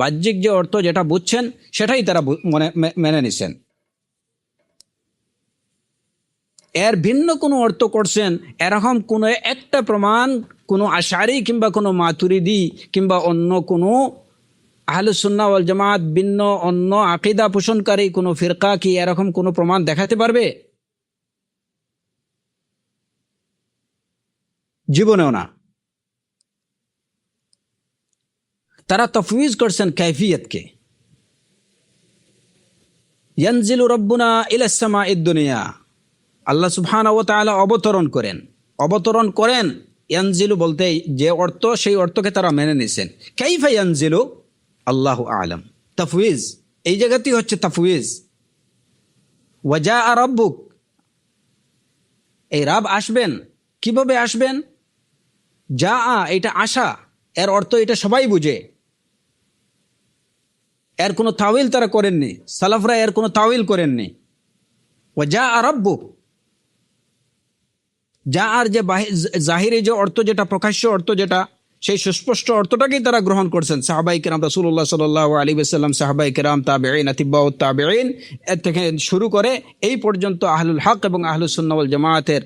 বাহ্যিক যে অর্থ যেটা বুঝছেন সেটাই তারা মেনে নিছেন। এর ভিন্ন কোনো অর্থ করছেন এরকম কোনো একটা প্রমাণ কোনো আশারি কিংবা কোনো মাতুরিদি কিংবা অন্য কোনো আহলুস সুন্নাহ ওয়াল জামাত ভিন্ন অন্য আকীদা পোষণকারী কোনো ফিরকা কি এরকম কোনো প্রমাণ দেখাতে পারবে? জীবনেও না। তারা তফউইজ করছেন কাইফিয়তকে। ইয়ানজিলু রব্বুনা ইলাস সামাঈদ দুনিয়া, আল্লাহ সুবহানাহু ওয়া তাআলা অবতরণ করেন। ইয়ানজিলু বলতে যে অর্থ, সেই অর্থকে তারা মেনে নিছেন। কাইফা ইয়ানজিলু আল্লাহু আ'লাম। তাফউইজ এই জায়গাতেই হচ্ছে তাফউইজ। ওয়া জাআ রাব্বুক, এই রব আসবেন। কিভাবে আসবেন? জাআ এটা আশা, এর অর্থ এটা সবাই বুঝে, এর কোনো তাওয়িল তারা করেননি, সালাফরা এর কোনো তাওয়িল করেননি। ওয়া জাআ রাব্বুক, যা আর যে জাহিরি যে অর্থ, যেটা প্রকাশ্য অর্থ, যেটা সেই সুস্পষ্ট অর্থটাকেই তারা গ্রহণ করছেন। সাহাবায়ে কেরাম, রাসূলুল্লাহ সাল্লাল্লাহু আলাইহি ওয়াসাল্লাম, সাহাবায়ে কেরাম, তাবেঈন, আতিবাউত তাবেঈন, এর থেকে শুরু করে এই পর্যন্ত আহলুল হক এবং আহলুস সুন্নাহ ওয়াল জামাতের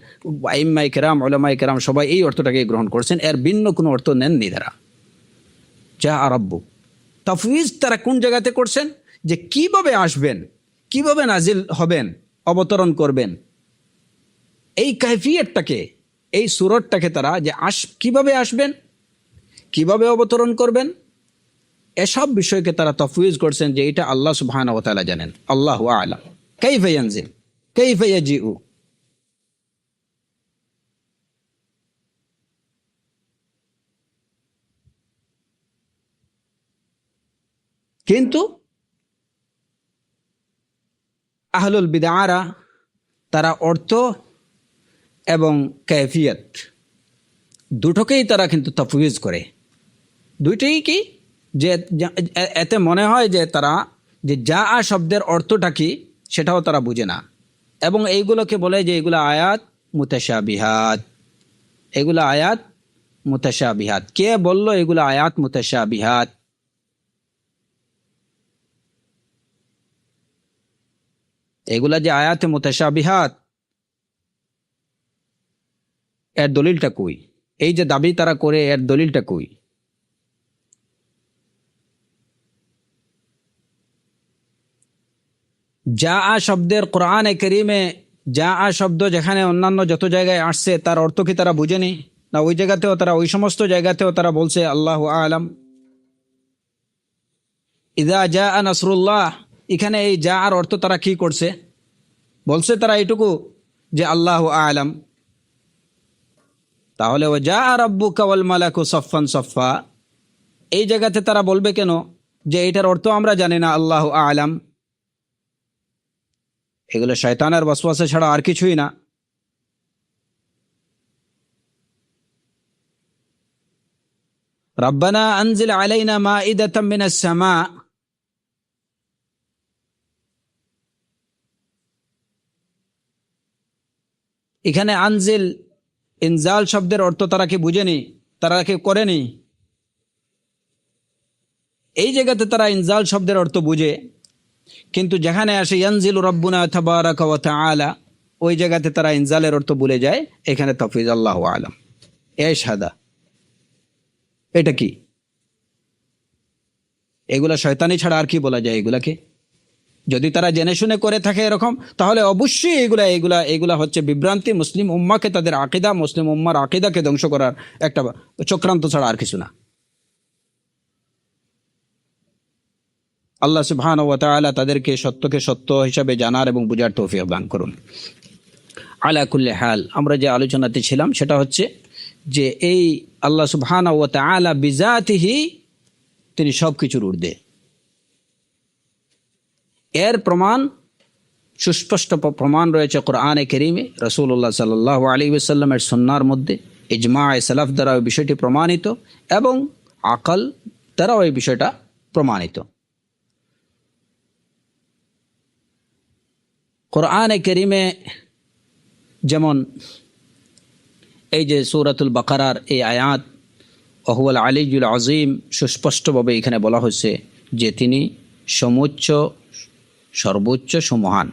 আইম্মায়ে কেরাম, উলামায়ে কেরাম সবাই এই অর্থটাকেই গ্রহণ করছেন, এর ভিন্ন কোনো অর্থ নেননি তারা। যা রাব্বুক, তাফউইজ তারা কোন জায়গাতে করছেন? যে কিভাবে আসবেন, কিভাবে নাজিল হবেন, অবতরণ করবেন, এই কাইফিয়তটাকে, এই সুরতটাকে তারা যে কিভাবে আসবেন, কিভাবে অবতরণ করবেন, এসব বিষয়কে তারা তাফউইজ করছেন যে এটা আল্লাহ সুবহানাহু ওয়া তাআলা জানেন। আল্লাহু আ'লাম কাইফা ইয়ানজিল কাইফা ইয়াজিউ। কিন্তু আহলুল বিদআরা তারা অর্থ এবং কাইফিয়ত দুটোকেই তারা কিন্তু তাফউইজ করে। দুইটাই কি, যে এতে মনে হয় যে তারা যে যা শব্দের অর্থটা কি সেটাও তারা বুঝে না, এবং এইগুলোকে বলে যে এগুলো আয়াত মুতাশাবিহাত। এগুলো আয়াত মুতাশাবিহাত। কে বলল এগুলো আয়াত মুতাশাবিহাত? এগুলা যে আয়াতে মুতাশাবিহাত, এর দলিলটা কই? এই যে দাবি তারা করে, এর দলিলটা কই? যা শব্দের কোরআনে কারীমে যা শব্দ যেখানে অন্যান্য যত জায়গায় আসছে তার অর্থ কি তারা বুঝেনি? না ওই জায়গাতেও তারা, ওই সমস্ত জায়গাতেও তারা বলছে আল্লাহু আ'লাম। ইযা জাআ নাসরুল্লাহ, এখানে এই যা আর অর্থ তারা কি করছে? বলছে তারা এটুকু যে আল্লাহু আ'লাম। তাহলে ওয়া জাআ রাব্বুকা ওয়াল মালাকু সাফফান সাফফা, এই জায়গাতে তারা বলবে কেন যে এটার অর্থ আমরা জানি না, আল্লাহু আ'লাম? এগুলো শয়তানের ওয়াসওয়াসা ছাড়া আর কিছুই না। রব্বানা আনজিল আলাইনা মাইদাতাম মিনাস সামা, এখানে আনজিল ইনজাল শব্দের অর্থ তারা কি বুঝেনি? তারা কি করেনি? এই জায়গাতে তারা ইনজাল শব্দের অর্থ বুঝে, কিন্তু যেখানে আসে ইয়ানজিলু রাব্বুনা তাবারাকা ওয়া তাআলা, ওই জায়গাতে তারা ইনজালের অর্থ ভুলে যায়। এখানে তাফউইজ আল্লাহু আ'লাম। এই সাদা এটা কি? এগুলা শয়তানি ছাড়া আর কি বলা যায় এগুলাকে? যদি তারা জেনে শুনে করে থাকে এরকম, তাহলে অবশ্যই এগুলা হচ্ছে বিভ্রান্তি। মুসলিম উম্মাকে, তাদের আকীদা, মুসলিম উম্মার আকীদাকে ধ্বংস করার একটা চক্রান্ত ছাড়া আর কিছু না। আল্লাহ সুবহানাহু ওয়া তাআলা তাদেরকে সত্যকে সত্য হিসাবে জানার এবং বুঝার তৌফিক দান করুন। আলা কুল্লি হাল, আমরা যে আলোচনাতে ছিলাম সেটা হচ্ছে যে এই আল্লাহ সুবহানাহু ওয়া তাআলা বিজাতিহি, তিনি সব কিছুর ঊর্ধ্বে। এর প্রমাণ, সুস্পষ্ট প্রমাণ রয়েছে কোরআনে কারীমে, রাসূলুল্লাহ সাল্লাল্লাহু আলাইহি ওয়াসাল্লামের সুন্নাহর মধ্যে, ইজমায়ে সালাফ দ্বারা এই বিষয়টি প্রমাণিত এবং আকল দ্বারাও এই বিষয়টা প্রমাণিত। কোরআনে কারীমে যেমন এই যে সূরাতুল বাকারার এই আয়াত ওয়াহুয়াল আলিয়্যুল আযীম, সুস্পষ্টভাবে এখানে বলা হয়েছে যে তিনি সমুচ্চ, সর্বোচ্চ, সুমহান।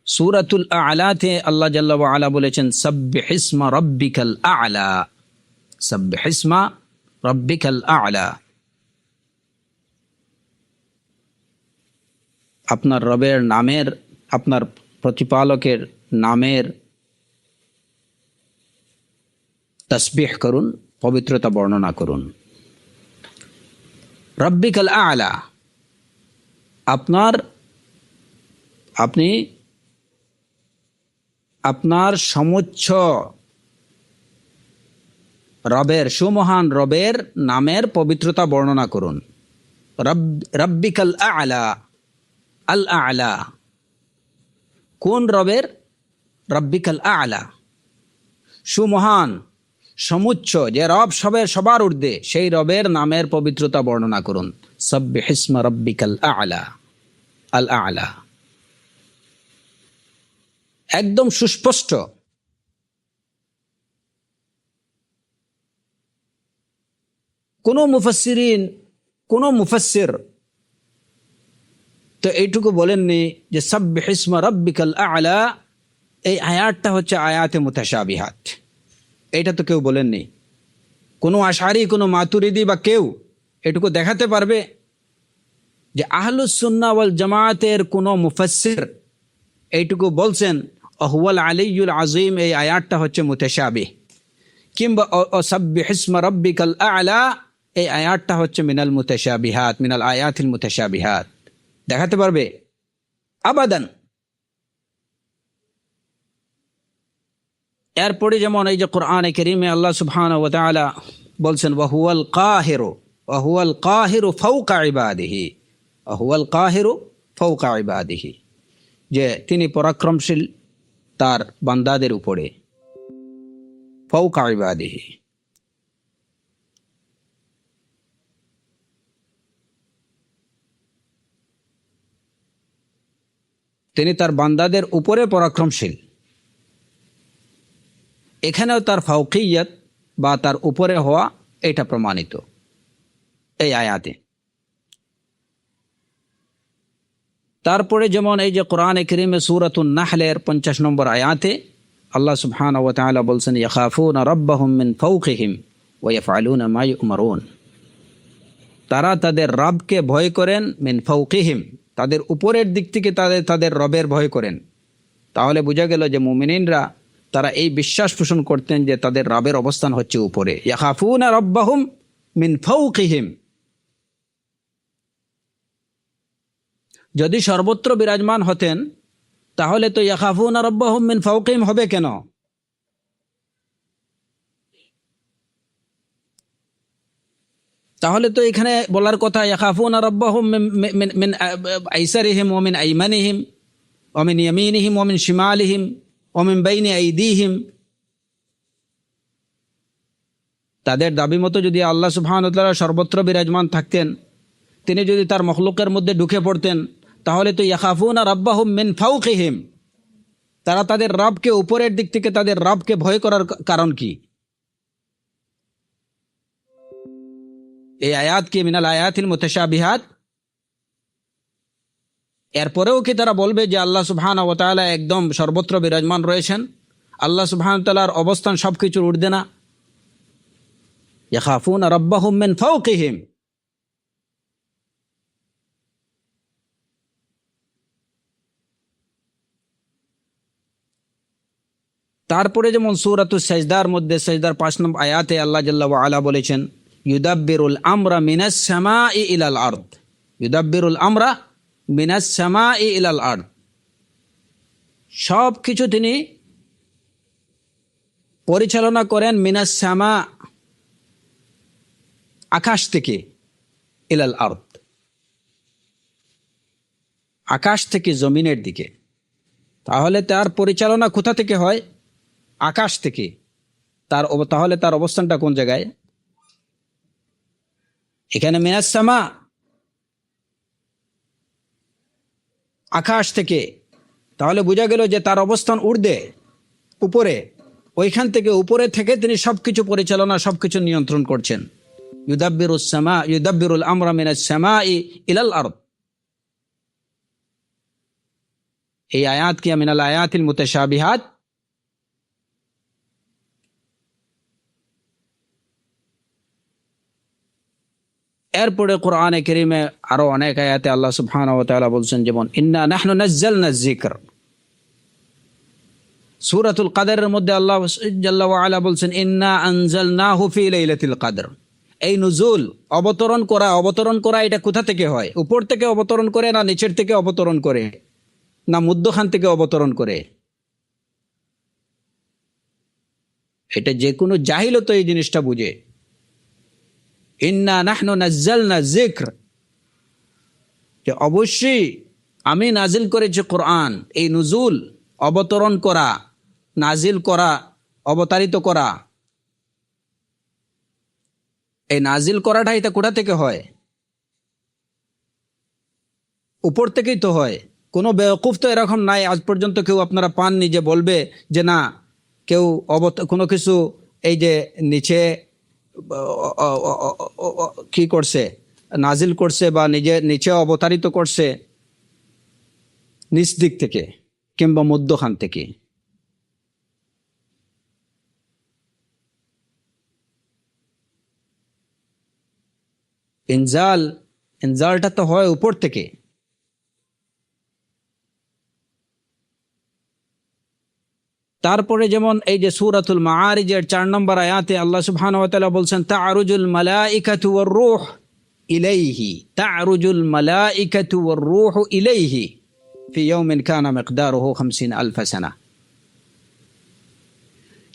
সূরাতুল আ'লাতে আল্লাহ জাল্লা ওয়া আলা বলেছেন সাব্বিহিসমা রাব্বিকাল আ'লা, সাব্বিহিসমা রাব্বিকাল আ'লা, আপনার রবের নামের, আপনার প্রতিপালকের নামের তাসবিহ করুন, পবিত্রতা বর্ণনা করুন। রাব্বিকাল আ'লা, আপনি আপনার সমুচ্চ রবের, সুমহান রবের নামের পবিত্রতা বর্ণনা করুন। রাব্বিকাল আ'লা, আল আ'লা, কোন রবের? রাব্বিকাল আ'লা, সুমহান, সমুচ্চ, যে রব সবার ঊর্ধ্বে, সেই রবের নামের পবিত্রতা বর্ণনা করুন। সাব্বিহিসমা রাব্বিকাল আ'লা, আল আ'লা, একদম সুস্পষ্ট। কোনো মুফাসসির তো এইটুকু বলেননি যে সাব্বিহিসমা রাব্বিকাল আ'লা এই আয়াতটা হচ্ছে আয়াতে মুতাশাবিহাত, এইটা তো কেউ বলেননি। কোনো আশারি, কোনো মাতুরিদি বা কেউ এটুকু দেখাতে পারবে যে আহলুস সুন্নাহ ওয়াল জামাতের কোনো মুফাসসির এইটুকু বলছেন ওয়াহুয়াল আলিয়্যুল আযীম এই আয়াতটা হচ্ছে মুতাশাবিহ, কিংবা সাব্বিহিসমা রাব্বিকাল আ'লা এই আয়াতটা হচ্ছে মিনাল মুতাশাবিহাত, মিনাল আয়াতিল মুতাশাবিহাত? দেখাতে পারবে? আবাদান। এরপরে যেমন এই যে কোরআনে কারীমে আল্লাহ সুবহানাহু ওয়া তাআলা বলছেন ওয়াহুয়াল কাহিরু ফাওকা ইবাদিহি, ওয়াহুয়াল কাহিরু ফাওকা ইবাদিহি, যে তিনি পরাক্রমশীল তার বান্দাদের উপরে। ফাওকা ইবাদিহি, তিনি তার বান্দাদের উপরে পরাক্রমশীল। এখানেও তার ফাওকিয়ত বা তার উপরে হওয়া এটা প্রমাণিত এই আয়াতে। তারপরে যেমন এই যে কোরআনে কারীমে সূরাতুন নাহলের 50 নম্বর আয়াতে আল্লাহ সুবহানাহু ওয়া তাআলা বলছেন ইয়াখাফুনা রাব্বাহুম মিন ফাওকিহিম ওয়া ইয়াফআলুনা মা ইউমারুন, তারা তাদের রবকে ভয় করেন, মিন ফাওকিহিম, তাদের উপরের দিক থেকে তাদের রবের ভয় করেন। তাহলে বোঝা গেল যে মুমিনিনরা তারা এই বিশ্বাস পোষণ করতেন যে তাদের রবের অবস্থান হচ্ছে উপরে। ইয়াখাফুনা রাব্বাহুম মিন ফাওকিহিম, যদি সর্বত্র বিরাজমান হতেন তাহলে তো ইয়াখাফুনা রাব্বাহুম মিন ফাওকিহিম হবে কেন? তাহলে তো এখানে বলার কথা ইয়াখাফুনা রাব্বাহুম মিন আইসারিহিম ওয়া মিন আইমানিহিম ওয়া মিন ইয়ামিনিহিম ওয়া মিন শিমালিহিম ওয়া মিন বাইনি আইদিহিম। তাদের দাবি মতো যদি আল্লাহ সুবহানাহু ওয়া তাআলা সর্বত্র বিরাজমান থাকতেন, তিনি যদি তার মখলুকের মধ্যে ঢুকে পড়তেন, তাহলে তো ইয়াখাফুনা রাব্বাহুম মিন ফাওকিহিম, তারা তাদের রবকে, উপরের দিক থেকে তাদের রবকে ভয় করার কারণ কি? এই আয়াত কি মিনাল আয়াতিল মুতাশাবিহাত? এরপরেও কি তারা বলবে যে আল্লাহ সুবহানাহু ওয়া তাআলা একদম সর্বত্র বিরাজমান রয়েছেন, আল্লাহ সুবহানাহু ওয়া তাআলার অবস্থান সবকিছুর ঊর্ধ্বে না? ইয়াখাফুনা রাব্বাহুম মিন ফাওকিহিম, তারপরে যেমন সূরাতুস সাজদার মধ্যে সাজদার 5 নম্বর আয়াতে আল্লাহ জাল্লা ওয়া আলা বলেছেন ইউদাব্বিরুল আমরা মিনাস সামাই ইলাল আরদ, ইউদাব্বিরুল আমরা মিনাস সামাই ইলাল আরদ, সব কিছু তিনি পরিচালনা করেন মিনাস সামা, আকাশ থেকে, ইলাল আরদ, আকাশ থেকে জমিনের দিকে। তাহলে তার পরিচালনা কোথা থেকে হয়? আকাশ থেকে। তাহলে তার অবস্থানটা কোন জায়গায়? এখানে মিনাস সামা, আকাশ থেকে। তাহলে বোঝা গেল যে তার অবস্থান ঊর্ধ্বে, উপরে। ওইখান থেকে, উপরে থেকে তিনি সবকিছু পরিচালনা, সবকিছু নিয়ন্ত্রণ করছেন। ইউদাব্বিরুল আমরা মিনাস সামাই ইলাল আরদ। এই আয়াত কি মিনাল আয়াতিল মুতাশাবিহাত। এরপরে কোরআনে কারীমে আরো অনেক আয়াতে আল্লাহ সুবহানাহু ওয়া তাআলা বলছেন, যেমন ইন্না নাহনু নাযালনা যিকর। সূরাতুল কদরের মধ্যে আল্লাহ জাল্লা ওয়া আলা বলছেন ইন্না আনজালনাহু ফি লাইলাতিল কদর। এই নুজুল, অবতরণ করা এটা কোথা থেকে হয়? উপর থেকে অবতরণ করে, না নিচের থেকে অবতরণ করে, না মধ্যখান থেকে অবতরণ করে? এটা যে কোনো জাহিলও তো এই জিনিসটা বুঝে। ইন্না নাহনু নাযালনা যিকর, যে অবশ্যই আমি নাজিল করেছি কোরআন। এই নুজুল, অবতরণ করা, নাজিল করা, অবতারিত করা, এই নাজিল করাটা এটা কোথা থেকে হয়? উপর থেকেই তো হয়। কোনো বেওকুফ তো এরকম নাই আজ পর্যন্ত কেউ আপনারা পাননি যে বলবে যে না, কেউ কোনো কিছু এই যে নিচে কি করছে, নাজিল করছে বা নিচে অবতারিত করছে নিচ দিক থেকে কিংবা মধ্যখান থেকে। ইনজালটা তো হয় উপর থেকে। তারপরে যেমন এই যে সূরাতুল মাআরিজের 4 নম্বর আয়াতে আল্লাহ সুবহানাহু ওয়া তাআলা বলছেন তা'রুজুল মালাইকাতু ওয়ার রূহ ইলাইহি, তা'রুজুল মালাইকাতু ওয়ার রূহ ইলাইহি ফি ইয়াউমিন কানা মিকদারুহু 50,000 সানা।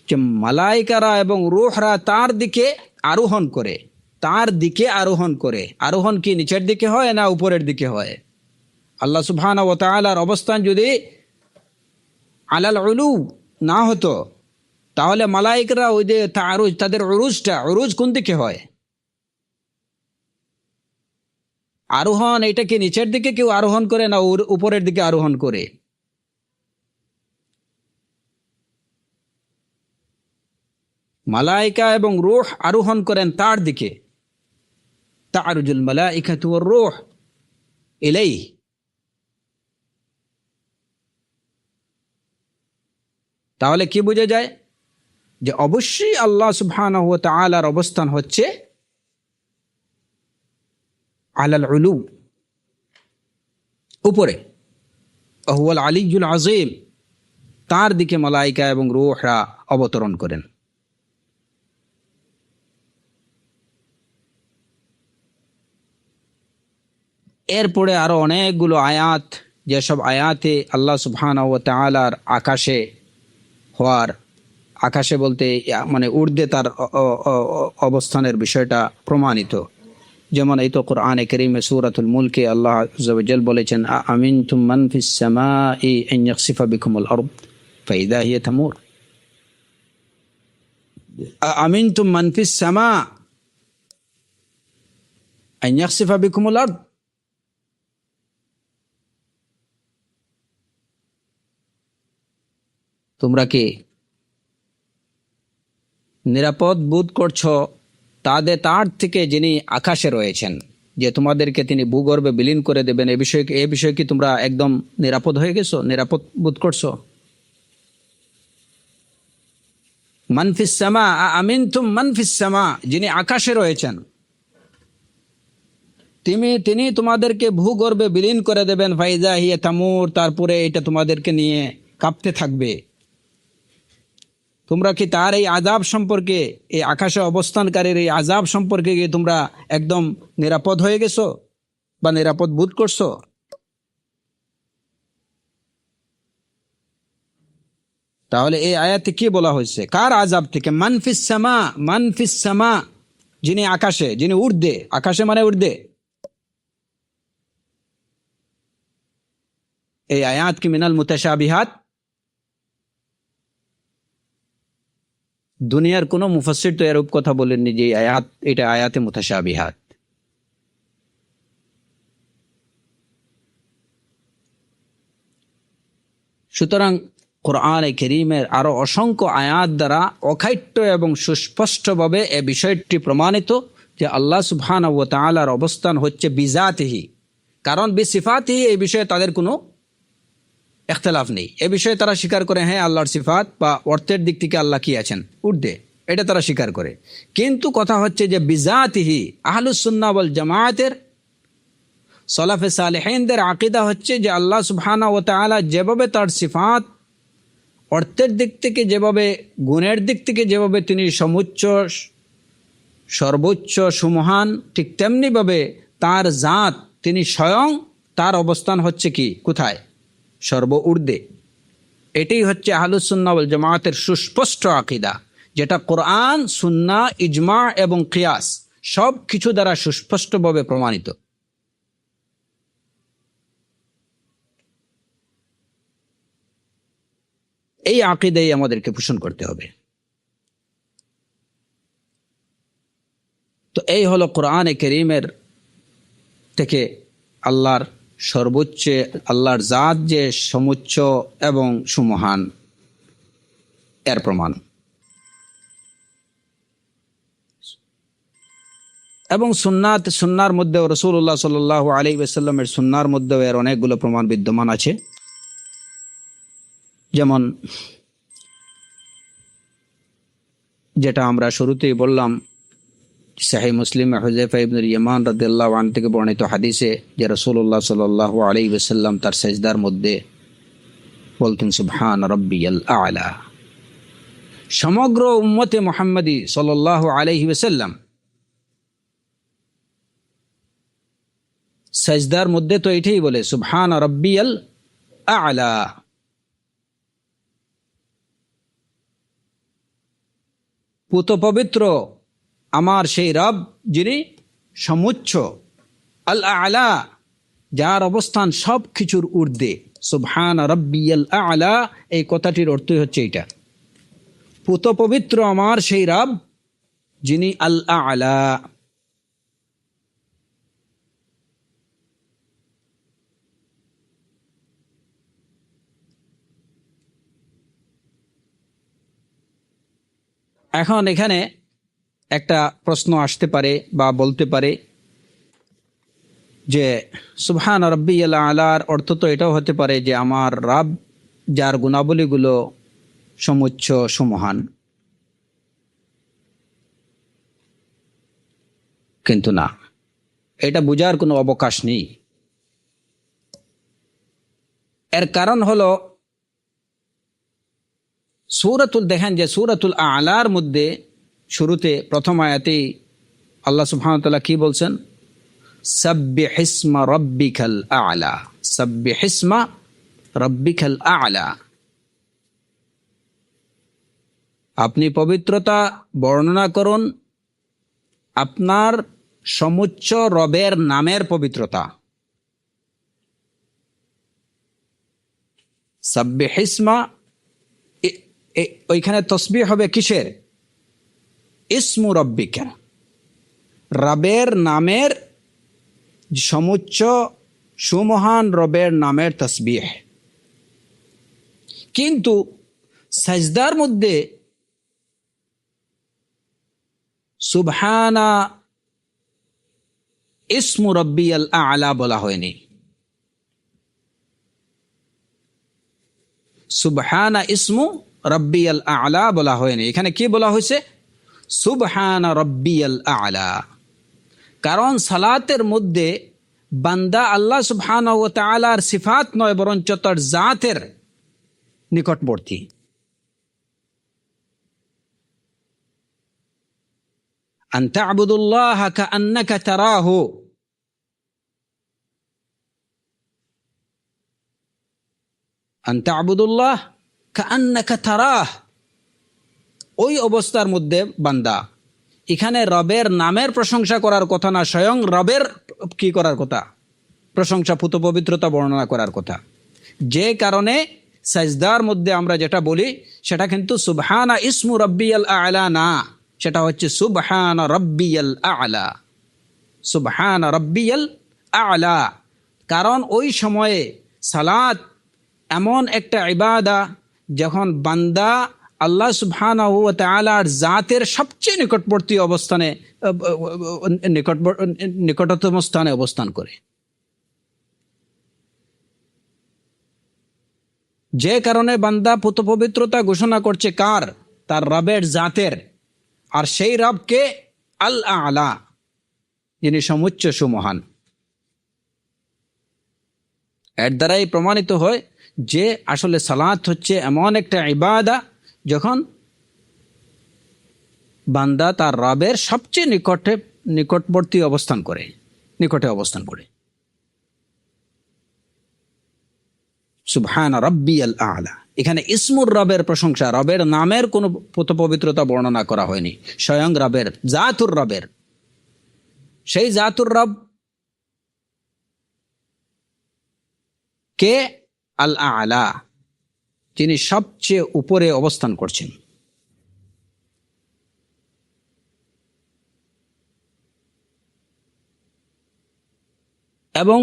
যে মালাইকারা এবং রূহরা তার দিকে আরোহণ করে, তার দিকে আরোহণ করে। আরোহণ কি নিচের দিকে হয় না উপরের দিকে হয়? আল্লাহ সুবহানাহু ওয়া তাআলার অবস্থান যদি আলাল উলু না হতো, তাহলে মালাইকরা ওই যে তারুজ, তাদের উরুজ কোন দিকে হয়? আরোহণ এটা কি নিচের দিকে কেউ আরোহণ করে না উপরের দিকে আরোহণ করে? মালাইকা এবং রূহ আরোহণ করেন তার দিকে। তা'রুজুল মালাইকাতু ওয়ার রূহ ইলাইহি। তাহলে কি বোঝা যায়? যে অবশ্যই আল্লাহ সুবহানাহু ওয়া তাআলার অবস্থান হচ্ছে আলাল উলু, উপরে। হুয়াল আলিয়্যুল আযীম, তার দিকে মালাইকা এবং রূহরা অবতরণ করেন। এরপরে আরো অনেকগুলো আয়াত, যেসব আয়াতে আল্লাহ সুবহানাহু ওয়া তাআলার আকাশে হওয়ার, আকাশে বলতে মানে ঊর্ধ্বে তার অবস্থানের বিষয়টা প্রমাণিত। যেমন এই তো কোরআনে কারীমে সূরাতুল মুলকে আল্লাহ আযজা ওয়া জাল বলেছেন আমিনতুম মান ফিস সামাই আন ইয়াখসিফা বিকুমুল আরদ ফাইদা হিয়া তামুর। আমিনতুম মান ফিস সামা আন ইয়াখসিফা বিকুমুল আরদ। তোমরা কি নিরাপদ বোধ করছো তার থেকে যিনি আকাশে রয়েছেন, যে তোমাদেরকে তিনি ভূগর্ভে বিলীন করে দেবেন? এ বিষয়ে কি তোমরা একদম নিরাপদ হয়ে গেছো, নিরাপদ বোধ করছো? মান ফিস সামা, আমিনতুম মান ফিস সামা, যিনি আকাশে রয়েছেন তিনি তোমাদেরকে ভূগর্ভে বিলীন করে দেবেন। ফাইজা হিয়া তামুর, তারপরে এটা তোমাদেরকে নিয়ে কাঁপতে থাকবে। তোমরা কি তার এই আযাব সম্পর্কে, এই আকাশে অবস্থানকারীর এই আযাব সম্পর্কে কি তোমরা একদম নিরাপদ হয়ে গেছো বা নিরাপদ বোধ করছো? তাহলে এই আয়াতে কি বলা হয়েছে? কার আযাব থেকে? মানফিস সামা, মানফিস সামা, যিনি আকাশে, যিনি ঊর্ধ্বে, আকাশে মানে ঊর্ধ্বে। এই আয়াত কি মিনাল মুতাশাবিহাত? দুনিয়ার কোনো মুফাসসির তো এরূপ কথা বলেননি যে আয়াত, এটা আয়াতে মুতাশাবিহাত। সুতরাং কোরআনে কারীমের আরো অসংখ্য আয়াত দ্বারা অখাট্য এবং সুস্পষ্টভাবে এ বিষয়টি প্রমাণিত যে আল্লাহ সুবহানাহু ওয়া তাআলার অবস্থান হচ্ছে বিজাতিহি, কারণ বিসিফাতিহি এই বিষয়ে তাদের কোনো ইখতিলাফ নেই। এ বিষয়ে তারা স্বীকার করে, হ্যাঁ আল্লাহর সিফাত বা অর্থের দিক থেকে আল্লাহ কি আছেন, ঊর্ধ্বে, এটা তারা স্বীকার করে। কিন্তু কথা হচ্ছে যে বিজাতিহি, আহলুস সুন্নাহ ওয়াল জামায়াতের সালাফে সালেহিনদের আকীদা হচ্ছে যে আল্লাহ সুবহানাহু ওয়া তাআলা যেভাবে তার সিফাত অর্থের দিক থেকে, যেভাবে গুণের দিক থেকে যেভাবে তিনি সমুচ্চ, সর্বোচ্চ, সুমহান, ঠিক তেমনিভাবে তার জাত, তিনি স্বয়ং, তার অবস্থান হচ্ছে কি, কোথায়? সর্ব ঊর্ধ্বে। এটাই হচ্ছে আহলুস সুন্নাহ ওয়াল জামায়াতের সুস্পষ্ট আকীদা, যেটা কোরআন, সুন্নাহ, ইজমা এবং কিয়াস সব কিছু দ্বারা সুস্পষ্টভাবে প্রমাণিত। এই আকীদাই আমাদেরকে পোষণ করতে হবে। তো এই হলো কোরআনে কারীমের থেকে আল্লাহর সর্বোচ্চ, আল্লাহর জাত যে সমুচ্চ এবং সুমহান, এর প্রমাণ। এবং সুন্নার মধ্যেও রাসূলুল্লাহ সাল্লাল্লাহু আলাইহি ওয়াসাল্লামের সুন্নার মধ্যেও এর অনেকগুলো প্রমাণ বিদ্যমান আছে। যেমন যেটা আমরা শুরুতেই বললাম, সহিহ মুসলিম হুযায়ফা ইবনুল ইয়ামান রাদিয়াল্লাহু আনহু থেকে বর্ণিত হাদিসে যে রাসূলুল্লাহ সাল্লাল্লাহু আলাইহি ওয়াসাল্লাম তার সিজদার মধ্যে বলতেন সুবহান রাব্বিয়াল আ'লা। সমগ্র উম্মতে মুহাম্মাদী সাল্লাল্লাহু আলাইহি ওয়াসাল্লাম সিজদার মধ্যে তো এটাই বলে সুবহান রাব্বিয়াল আ'লা। পুত পবিত্র আমার সেই রব যিনি সমুচ্চ, আল আ'লা, যার অবস্থান সব কিছুর ঊর্ধ্বে। সুবহান রাব্বিয়াল আ'লা, এই কথাটির অর্থই হচ্ছে এটা, পুত পবিত্র আমার সেই রব যিনি আল আ'লা। এখন এখানে একটা প্রশ্ন আসতে পারে বা বলতে পারে যে সুবহান রাব্বিয়াল আ'লার অর্থ তো এটাও হতে পারে যে আমার রব যার গুণাবলীগুলো সমুচ্চ, সুমহান। কিন্তু না, এটা বোঝার কোনো অবকাশ নেই। এর কারণ হলো দেখেন যে সূরাতুল আ'লার মধ্যে শুরুতে প্রথম আয়াতেই আল্লাহ সুবহানাহু ওয়া তাআলা কি বলছেন? সাব্বিহিসমা রাব্বিকাল আ'লা, সাব্বিহিসমা রাব্বিকাল আ'লা। আপনি পবিত্রতা বর্ণনা করুন আপনার সমুচ্চ রবের নামের পবিত্রতা। সাব্বিহিসমা, ওইখানে তসবিহ হবে কিসের? ইসমু রব্বিকা, রবের নামের, সমুচ্চ সুমহান রবের নামের তসবিহ। কিন্তু সাজদার মধ্যে সুবহানা ইসমু রাব্বিয়াল আ'লা বলা হয়নি। সুবহানা ইসমু রাব্বিয়াল আ'লা বলা হয়নি, এখানে কি বলা হয়েছে? সুবহানা রাব্বিয়াল আ'লা। কারণ সালাতের মধ্যে বান্দা আল্লাহ সুবহানাহু ওয়া তাআলার সিফাত নয় বরঞ্চ তার জাতের নিকটবর্তী। আন তা'বুদুল্লাহ কাআন্নাকা তারাহু, আন তা'বুদুল্লাহ কাআন্নাকা তারাহ, ওই অবস্থার মধ্যে বান্দা, এখানে রবের নামের প্রশংসা করার কথা না, স্বয়ং রবের কি করার কথা, প্রশংসা পুত পবিত্রতা বর্ণনা করার কথা। যে কারণে সাজদার মধ্যে আমরা যেটা বলি সেটা কিন্তু সুবহানা ইসমু রাব্বিয়াল আ'লা না, সেটা হচ্ছে সুবহানা রাব্বিয়াল আ'লা, সুবহানা রাব্বিয়াল আ'লা। কারণ ওই সময়ে সালাত এমন একটা ইবাদা যখন বান্দা আল্লাহ সুবহানাহু ওয়া তাআলার জাতের সবচেয়ে নিকটবর্তী অবস্থানে, নিকটতম স্থানে অবস্থান করে। যে কারণে বান্দা পুত পবিত্রতা ঘোষণা করছে কার? তার রবের জাতের। আর সেই রবকে আল আ'লা, যিনি সমুচ্চ সুমহান। এর দ্বারাই প্রমাণিত হয় যে আসলে সালাত হচ্ছে এমন একটা ইবাদা যখন বান্দা তার রবের সবচেয়ে নিকটবর্তী অবস্থান করে, নিকটে অবস্থান করে। সুবহান রাব্বিয়াল আ'লা, এখানে ইসমুর রবের প্রশংসা, রবের নামের কোনো পবিত্রতা বর্ণনা করা হয়নি, স্বয়ং রবের জাতুর রবের। সেই জাতুর রব কে? আল আ'লা, যিনি সবচেয়ে উপরে অবস্থান করছেন। এবং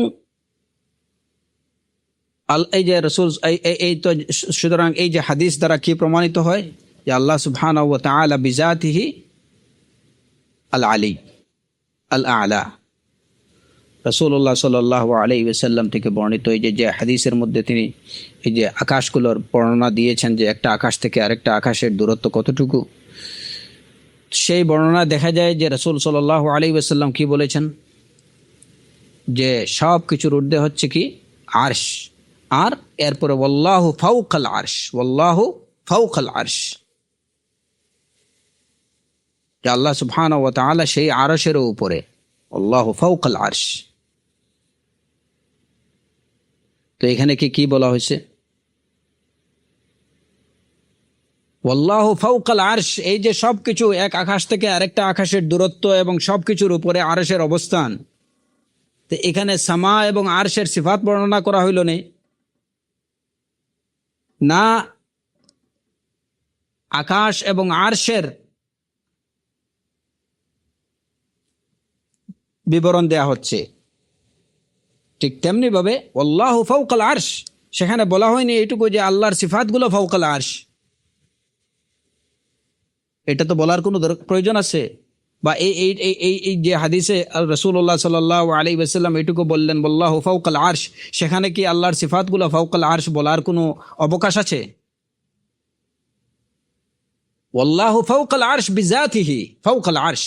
এই যে রসুল এই তো, সুতরাং এই যে হাদিস দ্বারা কি প্রমাণিত হয় যে আল্লাহ সুবহানাহু ওয়া তাআলা বিজাতিহি আল আলী আল আ'লা। রাসূলুল্লাহ সাল্লাল্লাহু আলাইহি ওয়াসাল্লাম থেকে বর্ণিত এই যে হাদিসের মধ্যে তিনি এই যে আকাশগুলোর বর্ণনা দিয়েছেন যে একটা আকাশ থেকে আরেকটা আকাশের দূরত্ব কতটুকু, সেই বর্ণনা দেখা যায় যে রাসূল সাল্লাল্লাহু আলাইহি ওয়াসাল্লাম কি বলেছেন যে সব কিছুর ঊর্ধ্বে হচ্ছে কি? আরশ। আর এরপরে ওয়াল্লাহু ফাওকাল আরশ, ওয়াল্লাহু ফাওকাল আরশ, যে আল্লাহ সুবহানাহু ওয়া তাআলা সেই আরশের উপরে, আল্লাহু ফাওকাল আরশ। তো এখানে কি বলা হয়েছে? ওয়াল্লাহু ফাওকাল আরশ, এই যে সবকিছু, এক আকাশ থেকে আরেকটা আকাশের দূরত্ব এবং সবকিছুর উপরে আরশের অবস্থান। তো এখানে সামা এবং আরশের সিফাত বর্ণনা করা হইল না আকাশ এবং আরশের বিবরণ দেয়া হচ্ছে। ঠিক তেমনি ভাবে আল্লাহু ফাওকাল আরশ, সেখানে বলা হয়নি এইটুকু যে আল্লাহর সিফাতগুলো ফাওকাল আরশ। এটা তো বলার কোনো প্রয়োজন আছে? বা এই যে হাদিসে রাসূলুল্লাহ সাল্লাল্লাহু আলাইহি ওয়াসাল্লাম এইটুকু বললেন আল্লাহু ফাওকাল আরশ, সেখানে কি আল্লাহর সিফাতগুলো ফাওকাল আরশ বলার কোনো অবকাশ আছে? আল্লাহু ফাওকাল আরশ বিজাতিহি ফাওকাল আরশ।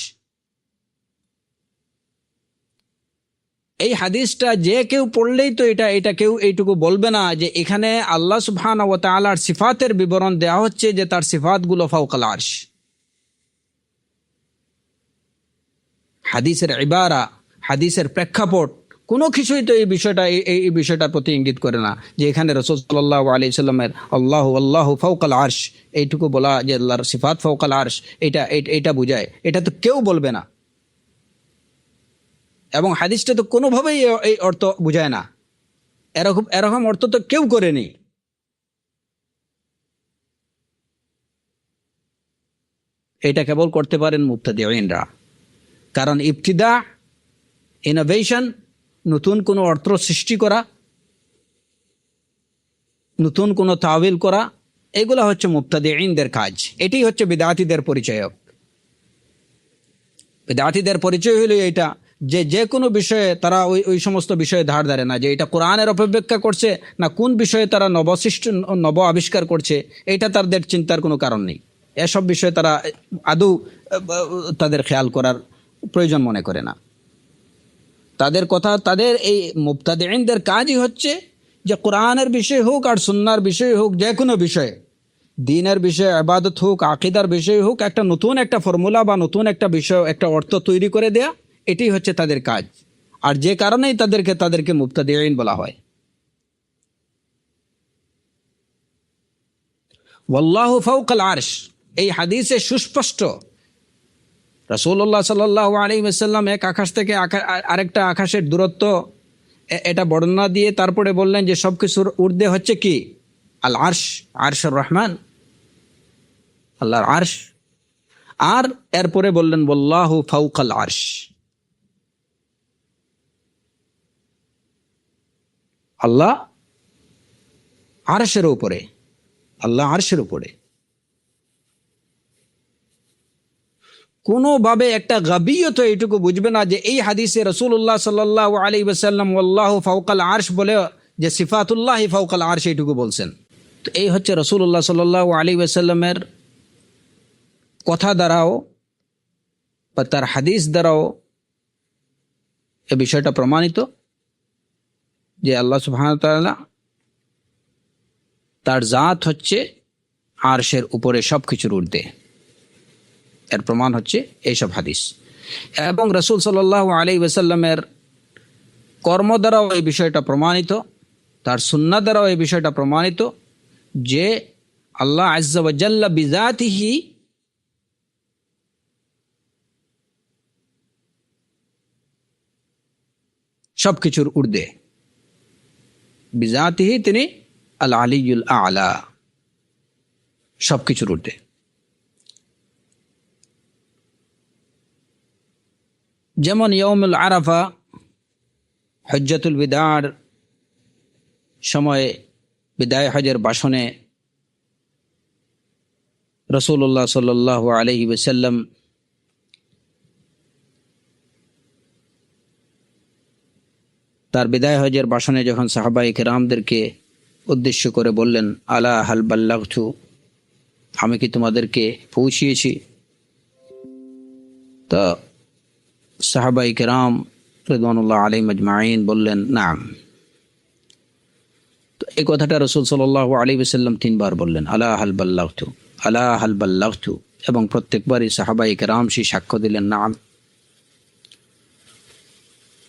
এই হাদিসটা যে কেউ পড়লেই তো এটা কেউ এইটুকু বলবে না যে এখানে আল্লাহ সুবহানাহু ওয়া তাআলার সিফাতের বিবরণ দেওয়া হচ্ছে যে তার সিফাতগুলো ফাওকাল আরশ। হাদিসের ইবারা, হাদিসের প্রেক্ষাপট কোনো কিছুই তো এই বিষয়টার প্রতি ইঙ্গিত করে না যে এখানে রাসূল সাল্লাল্লাহু আলাইহি সাল্লামের আল্লাহু ফাওকাল আরশ এইটুকু বলা যে আল্লাহর সিফাত ফাওকাল আরশ, এটা বোঝায়, এটা তো কেউ বলবে না। এবং হাদিসটা তো কোনোভাবেই এই অর্থ বুঝায় না, এরকম অর্থ তো কেউ করেনি। এটা কেবল করতে পারেন মুবতাদিঈনরা। কারণ ইবতিদা, ইনোভেশন, নতুন কোনো অর্থ সৃষ্টি করা, নতুন কোনো তাওয়িল করা, এগুলো হচ্ছে মুবতাদিঈনদের কাজ। এটাই হচ্ছে বিদআতীদের পরিচয়ক। বিদআতীদের পরিচয় হলো এটা যে কোনো বিষয়ে তারা ওই সমস্ত বিষয়ে ধার ধারে না যে এটা কোরআনের অপব্যাখ্যা করছে না কোন বিষয়ে তারা নব আবিষ্কার করছে, এটা তাদের চিন্তার কোনো কারণ নেই। এসব বিষয়ে তারা আদৌ তাদের খেয়াল করার প্রয়োজন মনে করে না। তাদের এই মুবতাদিঈনদের কাজই হচ্ছে যে কোরআনের বিষয় হোক আর সুন্নাহর বিষয় হোক, যে কোনো বিষয়ে দিনের বিষয়ে, ইবাদত হোক, আকীদার বিষয় হোক, একটা নতুন একটা ফর্মুলা বা নতুন একটা বিষয়, একটা অর্থ তৈরি করে দেয়া, এটাই হচ্ছে তাদের কাজ। আর যে কারণেই তাদেরকে মুবতাদিঈন বলা হয়। ওয়াল্লাহু ফাওকাল আরশ, এই হাদিসে সুস্পষ্ট রাসূলুল্লাহ সাল্লাল্লাহু আলাইহি ওয়াসাল্লাম এক আকাশ থেকে আরেকটা আকাশের দূরত্ব এটা বর্ণনা দিয়ে তারপরে বললেন যে সব কিছুর ঊর্ধ্বে হচ্ছে কি? আল আরশ, আরশুর রহমান, আল্লাহর আরশ। আর এরপরে বললেন ওয়াল্লাহু ফাওকাল আরশ, আল্লাহ আরশের উপরে, আল্লাহ আরশের উপরে। কোনোভাবে একটা গাবিয়ত এইটুকু বুঝবে না যে এই হাদিসে রাসূলুল্লাহ সাল্লাল্লাহু আলাইহি ওয়াসাল্লাম আল্লাহু ফাওকাল আরশ বলে যে সিফাতুল্লাহি ফাওকাল আরশ এইটুকু বলছেন। তো এই হচ্ছে রাসূলুল্লাহ সাল্লাল্লাহু আলাইহি ওয়াসাল্লামের কথা দ্বারাও বা তার হাদিস দ্বারাও এ বিষয়টা প্রমাণিত যে আল্লাহ সুবহানাহু ওয়া তাআলা তার জাত হচ্ছে আরশের উপরে, সব কিছুর ঊর্ধ্বে। এর প্রমাণ হচ্ছে এইসব হাদিস। এবং রাসূল সাল্লাল্লাহু আলাইহি ওয়াসাল্লামের কর্ম দ্বারাও এই বিষয়টা প্রমাণিত, তার সুন্নাহ দ্বারাও এই বিষয়টা প্রমাণিত যে আল্লাহ আযজা ওয়া জাল্লা বিযাতিহি সব কিছুর ঊর্ধ্বে। বিযাতিহি তিনি আল আলিয়ুল আ'লা, সব কিছুর ঊর্ধ্বে। যেমন ইয়াউমুল আরাফা, হজ্জাতুল বিদার সময়ে বিদায় হজের ভাষণে রাসূলুল্লাহ সাল্লাল্লাহু আলাইহি ওয়াসাল্লাম তার বিদায় হজের ভাষণে যখন সাহাবায়ে কেরামদেরকে উদ্দেশ্য করে বললেন, আলা হাল বাল্লাগতু, আমি কি তোমাদেরকে পৌঁছিয়েছি? তো সাহাবায়ে কেরাম রিদওয়ানুল্লাহ আলাইহিম আজমাইন বললেন নাম। তো এই কথাটা রাসূল সাল্লাল্লাহু আলাইহি ওয়াসাল্লাম 3 বার বললেন, আলা হাল বাল্লাগতু, আলা হাল বাল্লাগতু, এবং প্রত্যেকবারই সাহাবায়ে কেরাম সেই সাক্ষ্য দিলেন নাম।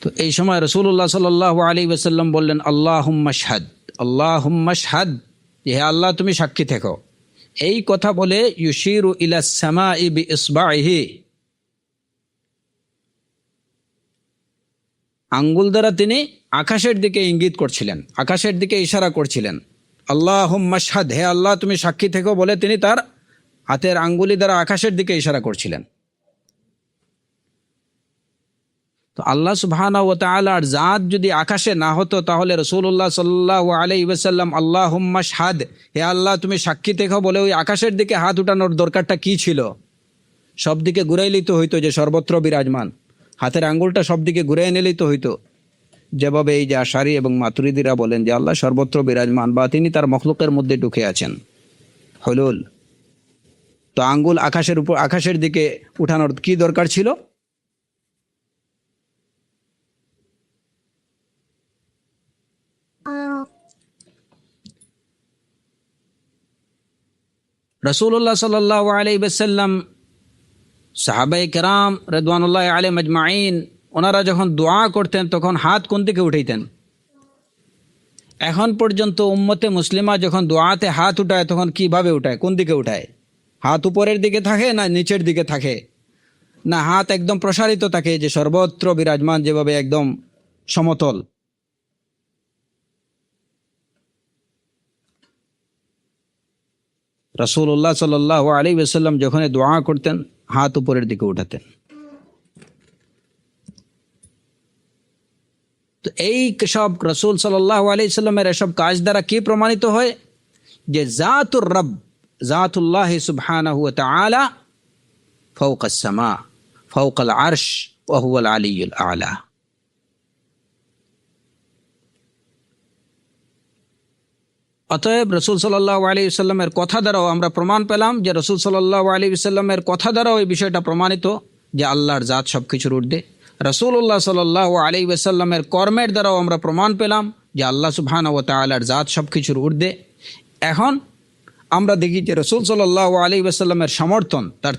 তো এই সময় রাসূলুল্লাহ সাল্লাল্লাহু আলাইহি ওয়াসাল্লাম বললেন, আল্লাহুম্মা শাহাদ, আল্লাহুম্মা শাহাদ, হে আল্লাহ তুমি সাক্ষী থেকো। এই কথা বলে ইউশিরু ইলাস সামাই বিইসবাইহি, আঙ্গুল দ্বারা তিনি আকাশের দিকে ইঙ্গিত করছিলেন, আকাশের দিকে ইশারা করছিলেন। আল্লাহুম্মা শাহাদ, হে আল্লাহ তুমি সাক্ষী থেকো বলে তিনি তার হাতের আঙ্গুলি দ্বারা আকাশের দিকে ইশারা করছিলেন। তো আল্লাহ সুবহানাহু ওয়া তাআলার জাত যদি আকাশে না হতো তাহলে রাসূলুল্লাহ সাল্লাল্লাহু আলাইহি ওয়াসাল্লাম আল্লাহুম্মা শাহাদ, হে আল্লাহ তুমি সাক্ষী থেকো বলে ওই আকাশের দিকে হাত উঠানোর দরকারটা কি ছিল? সব দিকে ঘুরাইলেই তো হইতো যে সর্বত্র বিরাজমান, হাতের আঙ্গুলটা সব দিকে ঘুরাই নিলেই তো হইতো। যেভাবে এই যে আশারী এবং মাতুরিদিরা বলেন যে আল্লাহ সর্বত্র বিরাজমান বা তিনি তার মখলুকের মধ্যে ঢুকে আছেন, হলুল। তো আঙ্গুল আকাশের উপর, আকাশের দিকে উঠানোর কি দরকার ছিল? রাসূলুল্লাহ সাল্লাল্লাহু আলাইহি ওয়াসাল্লাম, সাহাবায়ে কেরাম রিদওয়ানুল্লাহি আলাইহিম আজমাইন, ওনারা যখন দোয়া করতেন তখন হাত কোন দিকে উঠাইতেন? এখন পর্যন্ত উম্মতে মুসলিমা যখন দোয়াতে হাত উঠায় তখন কিভাবে উঠায়, কোন দিকে উঠায়? হাত উপরের দিকে থাকে না নিচের দিকে থাকে? না হাত একদম প্রসারিত থাকে যে সর্বত্র বিরাজমান, যেভাবে একদম সমতল? রাসূলুল্লাহ সাল্লাল্লাহু আলাইহি ওয়াসাল্লাম যখন দোয়া করতেন হাত উপরের দিকে উঠাতেন। তো এই সব রাসূল সাল্লাল্লাহু আলাইহি ওয়াসাল্লামের এসব কাজ দ্বারা কি প্রমাণিত হয়? যে জাতুর রব, জাতুল্লাহ সুবহানাহু ওয়া তাআলা ফাওকাস সামা ফাওকাল আরশ ওয়া হুয়াল আলিয়্যুল আ'লা। অতএব রাসূল সাল্লাল্লাহু আলাইহি ওয়াসাল্লামের কথা দ্বারাও আমরা প্রমাণ পেলাম যে রাসূল সাল্লাল্লাহু আলাইহি ওয়াসাল্লামের কথা দ্বারাও এই বিষয়টা প্রমাণিত যে আল্লাহর জাত সব কিছুর ঊর্ধ্বে। রাসূলুল্লাহ সাল্লাল্লাহু আলাইহি ওয়াসাল্লামের কর্মের দ্বারাও আমরা প্রমাণ পেলাম যে আল্লাহ সুবহানাহু ওয়া তাআলার জাত সব কিছুর ঊর্ধ্বে। এখন আমরা দেখি যে রসুল সাল্লাল্লাহু আলাইহি ওয়াসাল্লামের সমর্থন, তার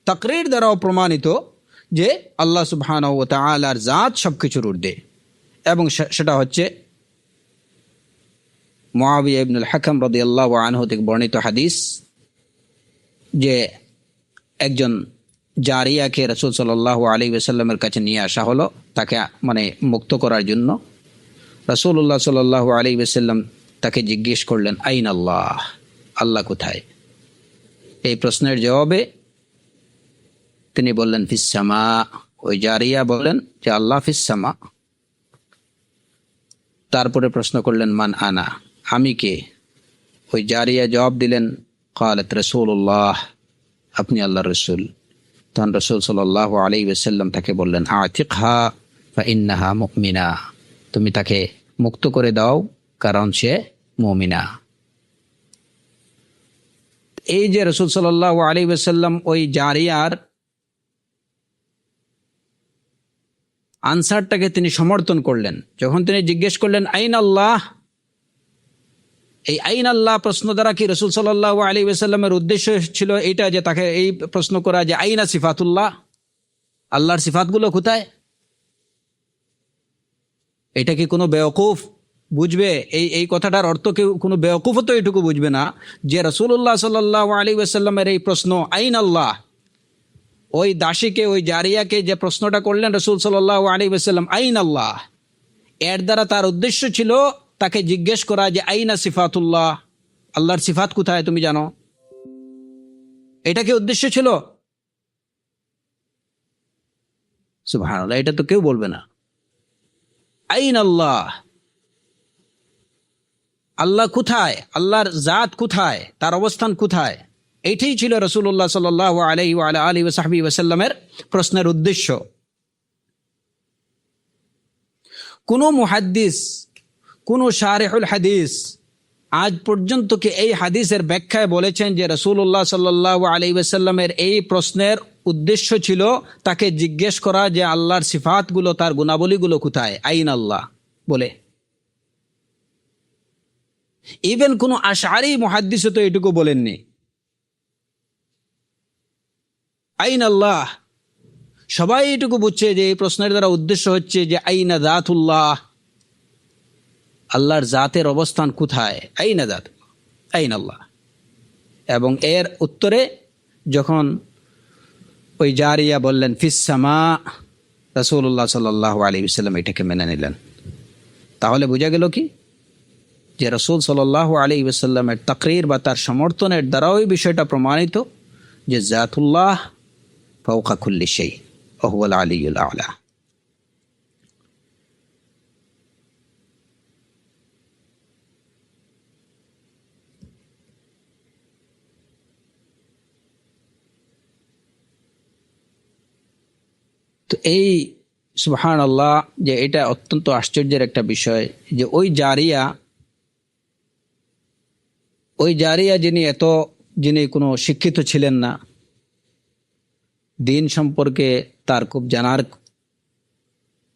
তাকরীর দ্বারাও প্রমাণিত যে আল্লাহ সুবহানাহু ওয়া তাআলার জাত সব কিছুর ঊর্ধ্বে। এবং সেটা হচ্ছে মুআবিয়া ইবনুল হাকাম রাদিয়াল্লাহু আনহু থেকে বর্ণিত হাদিস যে একজন জারিয়াকে রাসূল সাল্লাল্লাহু আলাইহি ওয়াসাল্লামের কাছে নিয়ে আসা হলো, তাকে মানে মুক্ত করার জন্য। রাসূলুল্লাহ সাল্লাল্লাহু আলাইহি ওয়াসাল্লাম তাকে জিজ্ঞেস করলেন, আইন আল্লাহ, আল্লাহ কোথায়? এই প্রশ্নের জবাবে তিনি বললেন ফিস সামা। ওই জারিয়া বললেন যে আল্লাহ ফিস সামা। তারপরে প্রশ্ন করলেন মান আনা, আমি কে? ওই জারিয়া জবাব দিলেন ক্বালাত রাসূলুল্লাহ, আপনি আল্লাহর রাসূল। তখন রাসূল সাল্লাল্লাহু আলাইহি ওয়াসাল্লাম তাকে বললেন আতিকহা ফা ইন্নাহা মুমিনা, তুমি তাকে মুক্ত করে দাও কারণ সে মুমিনা। এই যে রাসূল সাল্লাল্লাহু আলাইহি ওয়াসাল্লাম ওই জারিয়ার আনসারটাকে তিনি সমর্থন করলেন। যখন তিনি জিজ্ঞেস করলেন আইন আল্লাহ, এই আইন আল্লাহ প্রশ্ন দ্বারা কি রাসূল সাল্লাল্লাহু আলাইহি ওয়াসাল্লামের উদ্দেশ্য ছিল এটা যে তাকে এই প্রশ্ন করা যে আইনা সিফাতুল্লাহ, আল্লাহর সিফাতগুলো কোথায়? এটা কি কোনো বেওকুফ বুঝবে? এই কথাটার অর্থ কেউ কোনো বেওকুফও তো এটুকু বুঝবে না যে রাসূলুল্লাহ সাল্লাল্লাহু আলাইহি ওয়াসাল্লামের এই প্রশ্ন আইন আল্লাহ, ওই দাসীকে, ওই জারিয়াকে যে প্রশ্নটা করলেন রাসূল সাল্লাল্লাহু আলাইহি ওয়াসাল্লাম আইন আল্লাহ, এর দ্বারা তার উদ্দেশ্য ছিল তাকে জিজ্ঞেস করা যে আইনা সিফাতুল্লাহ, আল্লাহর সিফাত কোথায় তুমি জানো? এটা কি উদ্দেশ্য ছিল? সুবহানাল্লাহ, এটা তো কেউ বলবে না। আইন আল্লাহ, আল্লাহ কোথায়, আল্লাহর জাত কোথায়, তার অবস্থান কোথায়, এইটাই ছিল রাসূলুল্লাহ সাল্লাল্লাহু আলাইহি ওয়া আলিহি ওয়া সাহবিহি ওয়াসাল্লামের প্রশ্নের উদ্দেশ্য। কোন মুহাদ্দিস, কোন শারিহুল হাদিস আজ পর্যন্ত কি এই হাদিসের ব্যাখ্যায় বলেছেন যে রাসূলুল্লাহ সাল্লাল্লাহু আলাইহি ওয়াসাল্লামের এই প্রশ্নের উদ্দেশ্য ছিল তাকে জিজ্ঞেস করা যে আল্লাহর সিফাতগুলো, তার গুণাবলীগুলো কোথায়, আইন আল্লাহ বলে? ইভেন কোন আশআরি মুহাদ্দিসও তো এটুকু বলেননি। আইন আল্লাহ, সবাই এটুকু বুঝছে যে এই প্রশ্নের দ্বারা উদ্দেশ্য হচ্ছে যে আইনা জাতুল্লাহ, আল্লাহর জাতের অবস্থান কোথায়, আইনা জাত, আইন আল্লাহ। এবং এর উত্তরে যখন ওই জারিয়া বললেন ফিস সামা, রাসূলুল্লাহ সাল্লাল্লাহু আলাইহি ওয়াসাল্লাম এটাকে মেনে নিলেন। তাহলে বোঝা গেল কি যে রাসূল সাল্লাল্লাহু আলাইহি ওয়াসাল্লামের তাকরীর বা তার সমর্থনের দ্বারাও এই বিষয়টা প্রমাণিত যে জাতুল্লাহ ফাওকা কুল্লি শাই ওয়া হুয়াল আলিয়্যুল আ'লা। তো এই সুবহানাল্লাহ, যে এটা অত্যন্ত আশ্চর্যের একটা বিষয় যে ওই জারিয়া যিনি কোনো শিক্ষিত ছিলেন না, দিন সম্পর্কে তার খুব জানার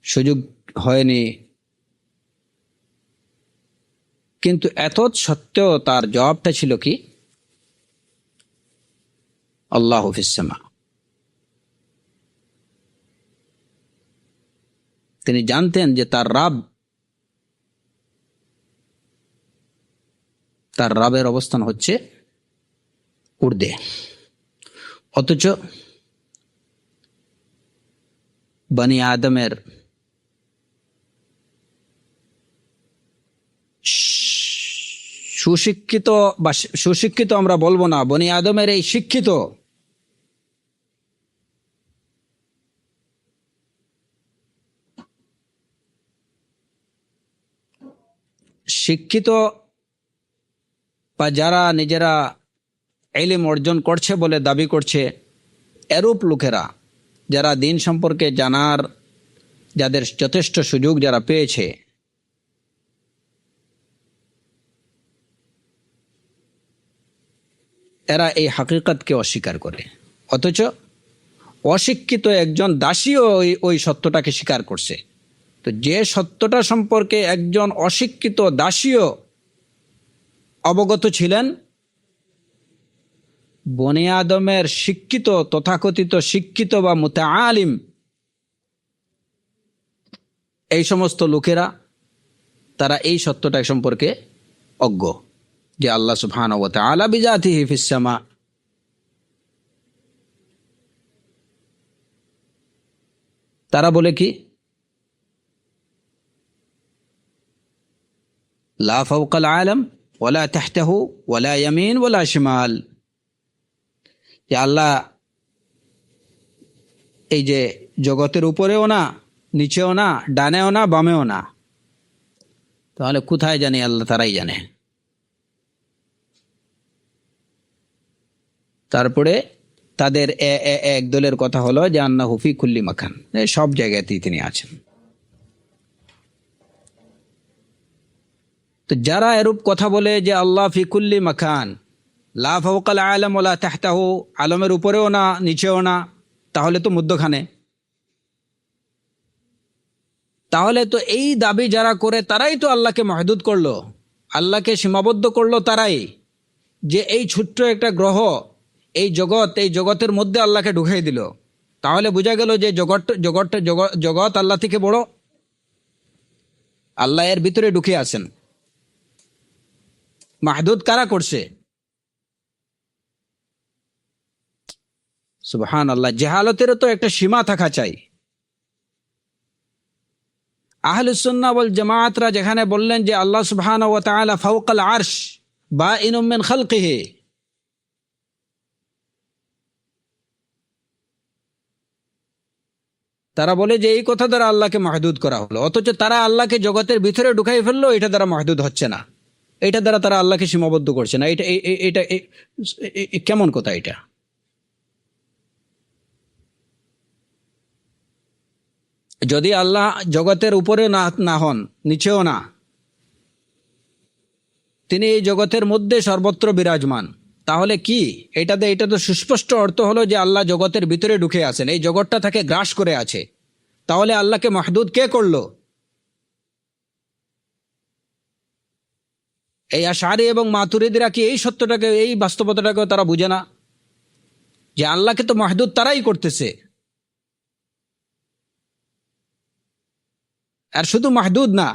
সুযোগ হয়নি, কিন্তু এত সত্ত্বেও তার জবাবটা ছিল কি আল্লাহু ফিস সামা। তিনি জানতেন যে তার রাবের অবস্থান হচ্ছে ঊর্ধ্বে। অথচ বনি আদমের সুশিক্ষিত আমরা বলবো না, বনি আদমের এই শিক্ষিত বা যারা নিজেরা ইলম অর্জন করছে বলে দাবি করছে, এরূপ লোকেরা যারা দিন সম্পর্কে জানার, যাদের যথেষ্ট সুযোগ যারা পেয়েছে, এরা এই হাকিকতকে অস্বীকার করে। অথচ অশিক্ষিত একজন দাসীও ওই সত্যটাকে স্বীকার করছে। তো যে সত্যটা সম্পর্কে একজন অশিক্ষিত দাসীও অবগত ছিলেন, বনি আদমের শিক্ষিত, তথাকথিত শিক্ষিত বা মুতাআলিম এই সমস্ত লোকেরা তারা এই সত্যটা সম্পর্কে অজ্ঞ যে আল্লাহ সুবহানাহু ওয়া তাআলা বিজাতিহি ফিস সামা। তারা বলে কি লা ফাওকাল আলম ওয়ালা তাহতাহু ওয়ালা ইয়ামিন ওয়ালা শিমাল, যে আল্লাহ এই যে জগতের উপরেও না, নিচেও না, ডানেও না, বামেও না। তাহলে কোথায় জানি আল্লাহ তারাই জানে। তারপরে তাদের এক দলের কথা হলো যে আন্নাহু ফি কুল্লি মাকান, সব জায়গাতেই তিনি আছেন। তো যারা এরূপ কথা বলে যে আল্লাহ ফি কুল্লি মাকান, লা ফাওকাল আলম ওয়ালা তাহতাহু, আলমের উপরেও না নিচেও না, তাহলে তো মধ্যখানে। তাহলে তো এই দাবি যারা করে তারাই তো আল্লাহকে মাহদুদ করলো, আল্লাহকে সীমাবদ্ধ করলো তারাই, যে এই ছোট্ট একটা গ্রহ, এই জগতের মধ্যে আল্লাহকে ঢুকিয়ে দিল। তাহলে বোঝা গেল যে জগৎ আল্লাহ থেকে বড়, আল্লাহ এর ভিতরে ঢুকে আছেন। মাহদুদ কারা করছে? সুবহানাল্লাহ। জাহালতেরও তো একটা সীমা থাকা চাই। আহলুস সুন্নাহ ওয়াল জামাআতরা যেখানে বললেন যে আল্লাহ সুবহানাহু ওয়া তাআলা ফাওকাল আরশ বাইনুম মিন খালকিহি, তারা বলে যে এই কথা দ্বারা আল্লাহকে মাহদুদ করা হলো, অথচ তারা আল্লাহকে জগতের ভিতরে ঢুকাই ফেললো, এটা দ্বারা মাহদুদ হচ্ছে না, এটা দ্বারা তারা আল্লাহকে সীমাবদ্ধ করছে না। এটা কেমন কথা এটা? যদি আল্লাহ জগতের উপরে না হন, নিচেও না, তিনি এই জগতের মধ্যে সর্বত্র বিরাজমান, তাহলে কি এটা তো সুস্পষ্ট অর্থ হলো যে আল্লাহ জগতের ভিতরে ঢুকে আছেন, এই জগৎটা তাকে গ্রাস করে আছে। তাহলে আল্লাহকে মাহদুদ কে করলো? এই আশআরী এবং মাতুরিদীরা কি এই সত্যটাকে, এই বাস্তবতাটাকে তারা বুঝে না যে আল্লাহকে তো মাহদুদ তারাই করতেছে। আর শুধু মাহদুদ না,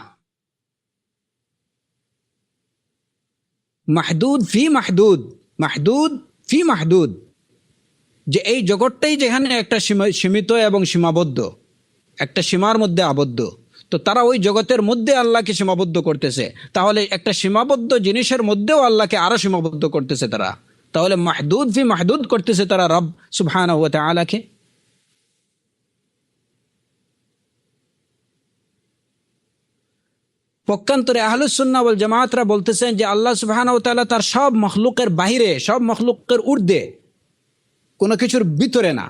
মাহদুদ ফি মাহদুদ, মাহদুদ ফি মাহদুদ, যে এই জগৎটাই যেখানে একটা সীমিত এবং সীমাবদ্ধ, একটা সীমার মধ্যে আবদ্ধ, তো তারা ওই জগতের মধ্যে আল্লাহকে সীমাবদ্ধ করতেছে। তাহলে একটা সীমাবদ্ধ জিনিসের মধ্যেও আল্লাহকে আরো সীমাবদ্ধ করতেছে তারা। তাহলে মাহদুদ ফি মাহদুদ করতেছে তারা রব সুবহানাহু ওয়া তাআলাকে। পক্ষান্তরে আহলুস সুন্নাহ ওয়াল জামাআতরা বলতেছেন যে আল্লাহ সুবহানাহু ওয়া তাআলা তার সব মখলুকের বাহিরে, সব মখলুকের ঊর্ধ্বে, কোনো কিছুর ভিতরে না।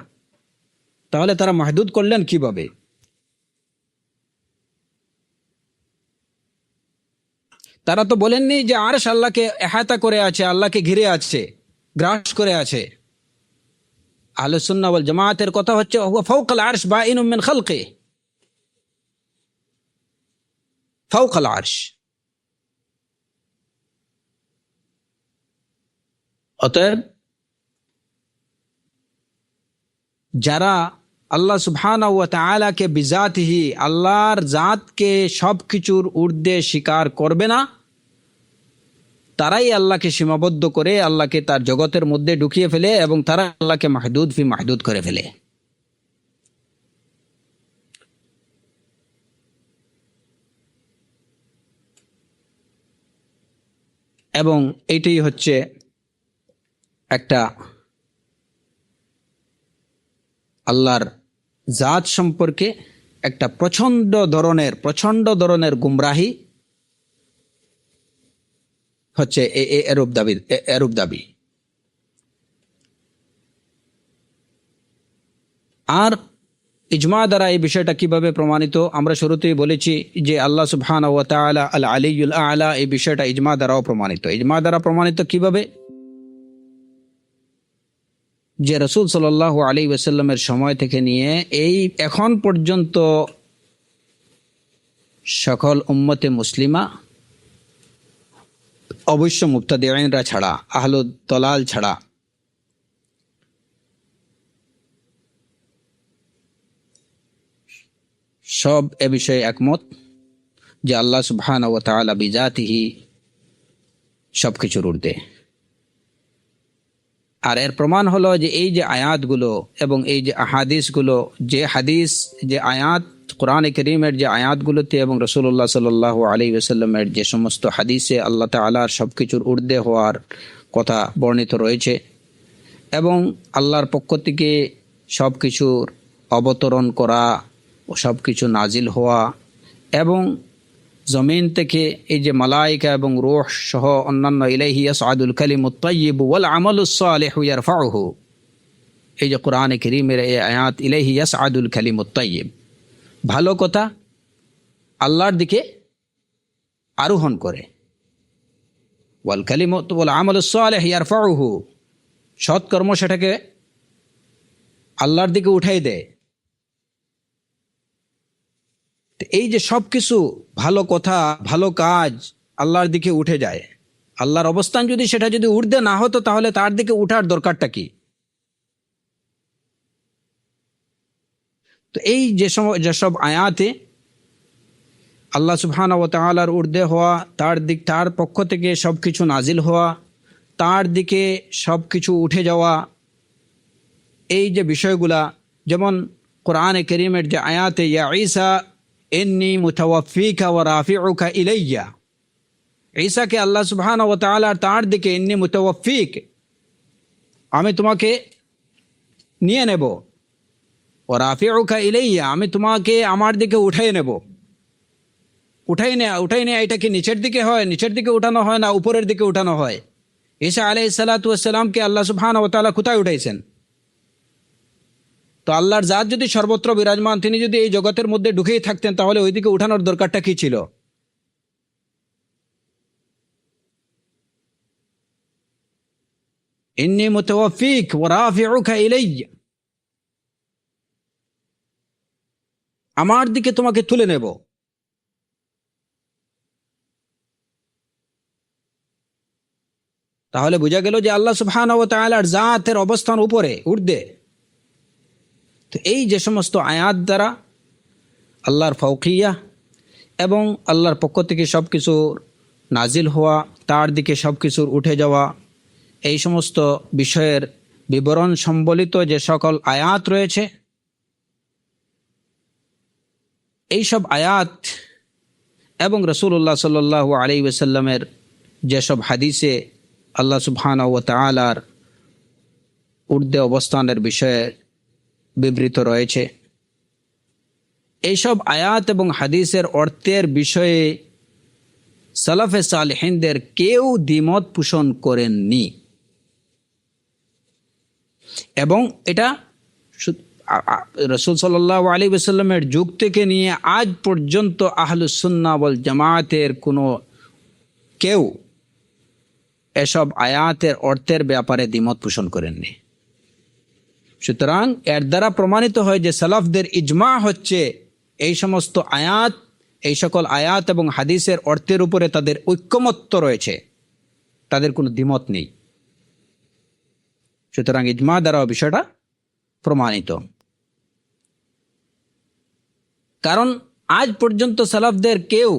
তাহলে তারা মাহদুদ করলেন কিভাবে? তারা তো বলেননি যে আরশ আল্লাহকে এহাতা করে আছে, আল্লাহকে ঘিরে আছে, গ্রাস করে আছে। আহলুস সুন্নাহ ওয়াল জামাআতের কথা হচ্ছে হুয়া ফাওকাল আরশ বাইনুম মিন খালকিহি, ফাওকাল আরশ। অতএব যারা আল্লাহ সুবহানাহু ওয়া তাআলাকে বিজাতিহি, আল্লাহর জাতকে সবকিছুর ঊর্ধ্বে স্বীকার করবে না, তারাই আল্লাহকে সীমাবদ্ধ করে আল্লাহকে তার জগতের মধ্যে ঢুকিয়ে ফেলে এবং তারা আল্লাহকে মাহদুদ ফি মাহদুদ করে ফেলে। এবং এইটাই হচ্ছে একটা আল্লাহর জাত সম্পর্কে একটা প্রচন্ড ধরনের গুমরাহি হচ্ছে এরূপ দাবি। আর ইজমা দ্বারা এই বিষয়টা কিভাবে প্রমাণিত? আমরা শুরুতেই বলেছি যে আল্লাহ সুবহানাহু ওয়া তাআলা আল আলিয়ুল আ'লা, এই বিষয়টা ইজমা দ্বারাও প্রমাণিত। ইজমা দ্বারা প্রমাণিত কিভাবে? যে রাসূল সাল্লাল্লাহু আলাইহি ওয়াসাল্লামের সময় থেকে নিয়ে এই এখন পর্যন্ত সকল উম্মতে মুসলিমা, অবশ্য মুবতাদিঈনরা ছাড়া, আহলুদ দলাল ছাড়া, সব এ বিষয়ে একমত যে আল্লাহ সুবহানাহু ওয়া তাআলা বিজাতিহি সব কিছুর ঊর্ধ্বে। আর এর প্রমাণ হলো যে এই যে আয়াতগুলো এবং এই যে আহাদিসগুলো, যে আয়াত কোরআনে কারীমের যে আয়াতগুলোতে এবং রাসূলুল্লাহ সাল্লাল্লাহু আলাইহি ওয়াসাল্লামের যে সমস্ত হাদিসে আল্লাহ তাআলার সব কিছুর ঊর্ধ্বে হওয়ার কথা বর্ণিত রয়েছে এবং আল্লাহর পক্ষ থেকে সব কিছুর অবতরণ করা ও সব কিছু নাজিল হওয়া এবং জমিন থেকে এই যে মালাইকা এবং রূহ সহ অন্যান্য ইলাইহি ইয়াসআদুল কালিমুত তাইয়্যিব ওয়াল আমালুস সালিহু ইয়ারফাউহু, এই যে কোরআনে কারীমের এই আয়াত ইলাইহি ইয়াসআদুল কালিমুত তাইয়্যিব, ভালো কথা আল্লাহর দিকে আরোহণ করে, ওয়াল কালিমুত ওয়াল আমালুস সালিহ ইয়ারফাউহু, সৎকর্ম সেটাকে আল্লাহর দিকে উঠাই দেয়। এই যে সব কিছু ভালো কথা ভালো কাজ আল্লাহর দিকে উঠে যায়, আল্লাহর অবস্থান সেটা যদি ঊর্ধ্বে না হতো তাহলে তার দিকে উঠার দরকারটা কি? তো এই যেসব আয়াতে আল্লাহ সুবহানাহু ওয়া তাআলার ঊর্ধ্বে হওয়া, তার পক্ষ থেকে সব কিছু নাজিল হওয়া, তার দিকে সব কিছু উঠে যাওয়া, এই যে বিষয়গুলা, যেমন কোরআনে কারীমের যে আয়াতে ইয়া ঈসা ইন্নী মুতাওয়াফিকা ওয়া রাফিউকা ইলাইয়া, ঈসাকে আল্লাহ সুবহানাহু ওয়া তাআলা তার দিকে ইন্নী মুতাওয়াফিক, আমি তোমাকে নিয়ে নেব, ওয়া রাফিউকা ইলাইয়া, আমি তোমাকে আমার দিকে উঠাই নেব। উঠাই নেয়া এটা কি নিচের দিকে হয়? নিচের দিকে উঠানো হয় না উপরের দিকে উঠানো হয়? ঈসা আলাইহিস সালাতু ওয়াস সালামকে আল্লাহ সুবহানাহু ওয়া তাআলা কোথায় উঠাইছেন? তো আল্লাহর জাত যদি সর্বত্র বিরাজমান, তিনি যদি এই জগতের মধ্যে ঢুকেই থাকতেন তাহলে ওইদিকে উঠানোর দরকারটা কি ছিল? ইন্নী মুতাওয়াফিক ওয়া রাফিউকা ইলাইয়া, আমার দিকে তোমাকে তুলে নেব। তাহলে বোঝা গেল যে আল্লাহ সুবহানাহু ওয়া তাআলার জাতের অবস্থান উপরে, ঊর্ধ্বে। তো এই যে সমস্ত আয়াত দ্বারা আল্লাহর ফাওকিয়া এবং আল্লাহর পক্ষ থেকে সব কিছুর নাজিল হওয়া, তার দিকে সব কিছুর উঠে যাওয়া, এই সমস্ত বিষয়ের বিবরণ সম্বলিত যে সকল আয়াত রয়েছে, এই সব আয়াত এবং রাসূলুল্লাহ সাল্লাল্লাহু আলাইহি ওয়াসাল্লামের যেসব হাদিসে আল্লাহ সুবহানাহু ওয়া তাআলার ঊর্ধ্বে অবস্থানের বিষয়ে বিবৃত রয়েছে, এইসব আয়াত এবং হাদিসের অর্থের বিষয়ে সালাফে সালেহিনদের কেউ দ্বিমত পোষণ করেননি। এবং এটা রাসূল সাল্লাল্লাহু আলাইহি ওয়াসাল্লামের যুগ থেকে নিয়ে আজ পর্যন্ত আহলুস সুন্নাহ ওয়াল জামায়াতের কোনো কেউ এসব আয়াতের অর্থের ব্যাপারে দ্বিমত পোষণ করেননি। সুতরাং এর দ্বারা প্রমাণিত হয় যে সালাফদের ইজমা হচ্ছে এই সমস্ত আয়াত, এই সকল আয়াত এবং হাদিসের অর্থের উপরে তাদের ঐক্যমত্য রয়েছে, তাদের কোনো দ্বিমত নেই। সুতরাং ইজমা দ্বারা বিষয়টা প্রমাণিত। কারণ আজ পর্যন্ত সালাফদের কেউ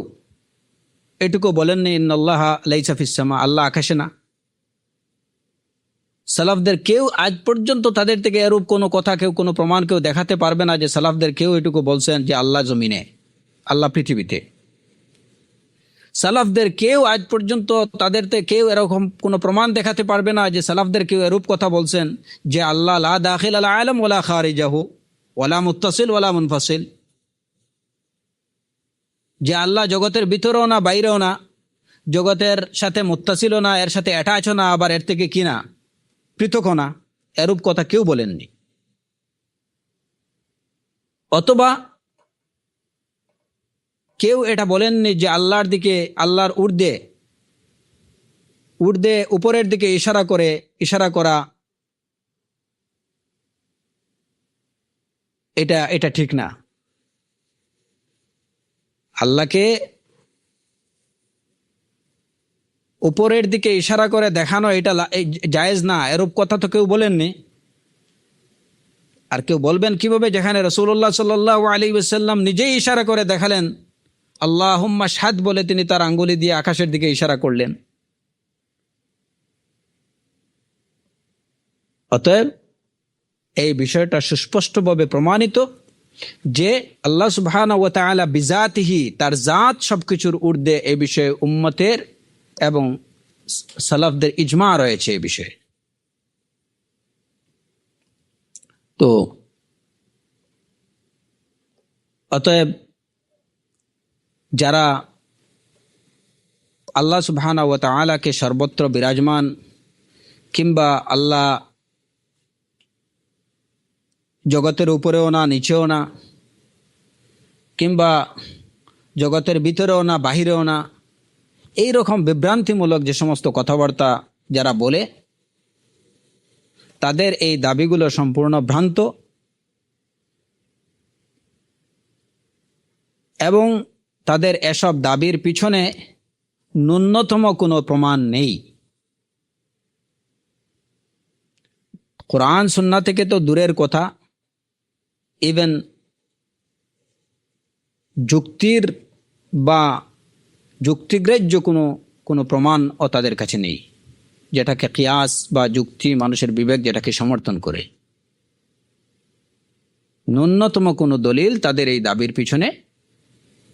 এটুকু বলেননি ইন্নাল্লাহা লাইসা ফিস সামা, আল্লাহ আকাশে না। সালাফদের কেউ আজ পর্যন্ত তাদের থেকে এরূপ কোনো কথা কোনো প্রমাণ দেখাতে পারবে না যে সালাফদের কেউ এটুকু বলছেন যে আল্লাহ জমিনে, আল্লাহ পৃথিবীতে। সালাফদের কেউ আজ পর্যন্ত তাদেরতে কেউ এরকম কোনো প্রমাণ দেখাতে পারবে না যে সালাফদের কেউ এরূপ কথা বলছেন যে আল্লাহ লা দাখিল আল আলম ওয়ালা খারিজাহু ওয়ালা মুত্তাসিল ওয়ালা মুনফাসিল, যে আল্লাহ জগতের ভিতরেও না বাইরেও না, জগতের সাথে মুত্তাসিলও না, এর সাথে অ্যাটাচও না, আবার এর থেকে কিনা পৃথকও না, এরূপ কথা কেউ বলেননি। অথবা কেউ এটা বলেননি যে আল্লাহর দিকে, আল্লাহর ঊর্ধ্বে উপরের দিকে ইশারা করা এটা ঠিক না। আল্লাহকে উপরের দিকে ইশারা করে দেখানো এটা জায়েজ না, এরূপ কথা তো কেউ বলেননি। আর কেউ বলবেন কিভাবে, যেখানে রাসূলুল্লাহ সাল্লাল্লাহু আলাইহি ওয়াসাল্লাম নিজেই ইশারা করে দেখালেন, আল্লাহুম্মা শাহাদ বলে তিনি তার আঙ্গুলি দিয়ে আকাশের দিকে ইশারা করলেন। অতএব এই বিষয়টা সুস্পষ্টভাবে প্রমাণিত যে আল্লাহ সুবহানাহু ওয়া তাআলা বিজাতিহি, তার জাত সবকিছুর ঊর্ধ্বে, এই বিষয়ে উম্মতের এবং সালাফদের ইজমা রয়েছে এই বিষয়ে। তো অতএব যারা আল্লাহ সুবহানাহু ওয়া তাআলাকে সর্বত্র বিরাজমান, কিংবা আল্লাহ জগতের উপরেও না নিচেও না, কিংবা জগতের ভিতরেও না বাহিরেও না, এই রকম বিভ্রান্তিমূলক যে সমস্ত কথাবার্তা যারা বলে, তাদের এই দাবিগুলো সম্পূর্ণ ভ্রান্ত এবং তাদের এসব দাবির পিছনে ন্যূনতম কোনো প্রমাণ নেই। কোরআন সুন্নাহ থেকে তো দূরের কথা, ইভেন যুক্তির বা যুক্তিগ্রাহ্য কোনো প্রমাণও তাদের কাছে নেই, যেটাকে কিয়াস বা যুক্তি, মানুষের বিবেক যেটাকে সমর্থন করে। ন্যূনতম কোনো দলিল তাদের এই দাবির পিছনে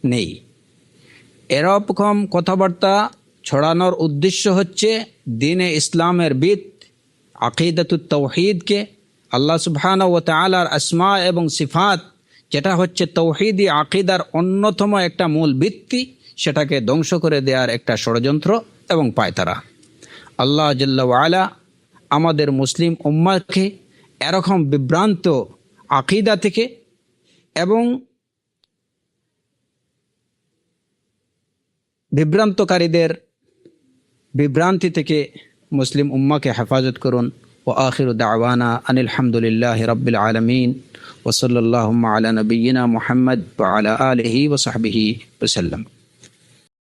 নেই। এরকম কথাবার্তা ছড়ানোর উদ্দেশ্য হচ্ছে দ্বীনে ইসলামের ভিত আকীদাতুত তাওহীদকে, আল্লাহ সুবহানাহু ওয়া তাআলার আসমা এবং সিফাত, যেটা হচ্ছে তাওহীদি আকীদার অন্যতম একটা মূল ভিত্তি, সেটাকে ধ্বংস করে দেওয়ার একটা ষড়যন্ত্র এবং পায়তারা। আল্লাহ জাল্লা ওয়া আলা আমাদের মুসলিম উম্মাহকে এরকম বিভ্রান্ত আকীদা থেকে এবং বিভ্রান্তকারীদের বিভ্রান্তি থেকে মুসলিম উম্মাহকে হেফাজত করুন। ওয়া আখিরু দাওয়ানা আনিল হামদুলিল্লাহি রাব্বিল আলামিন ওয়া সাল্লাল্লাহু আলা নবিয়িনা মুহাম্মদ ওয়া আলা আলিহি ওয়া সাহবিহি ওয়া সাল্লাম।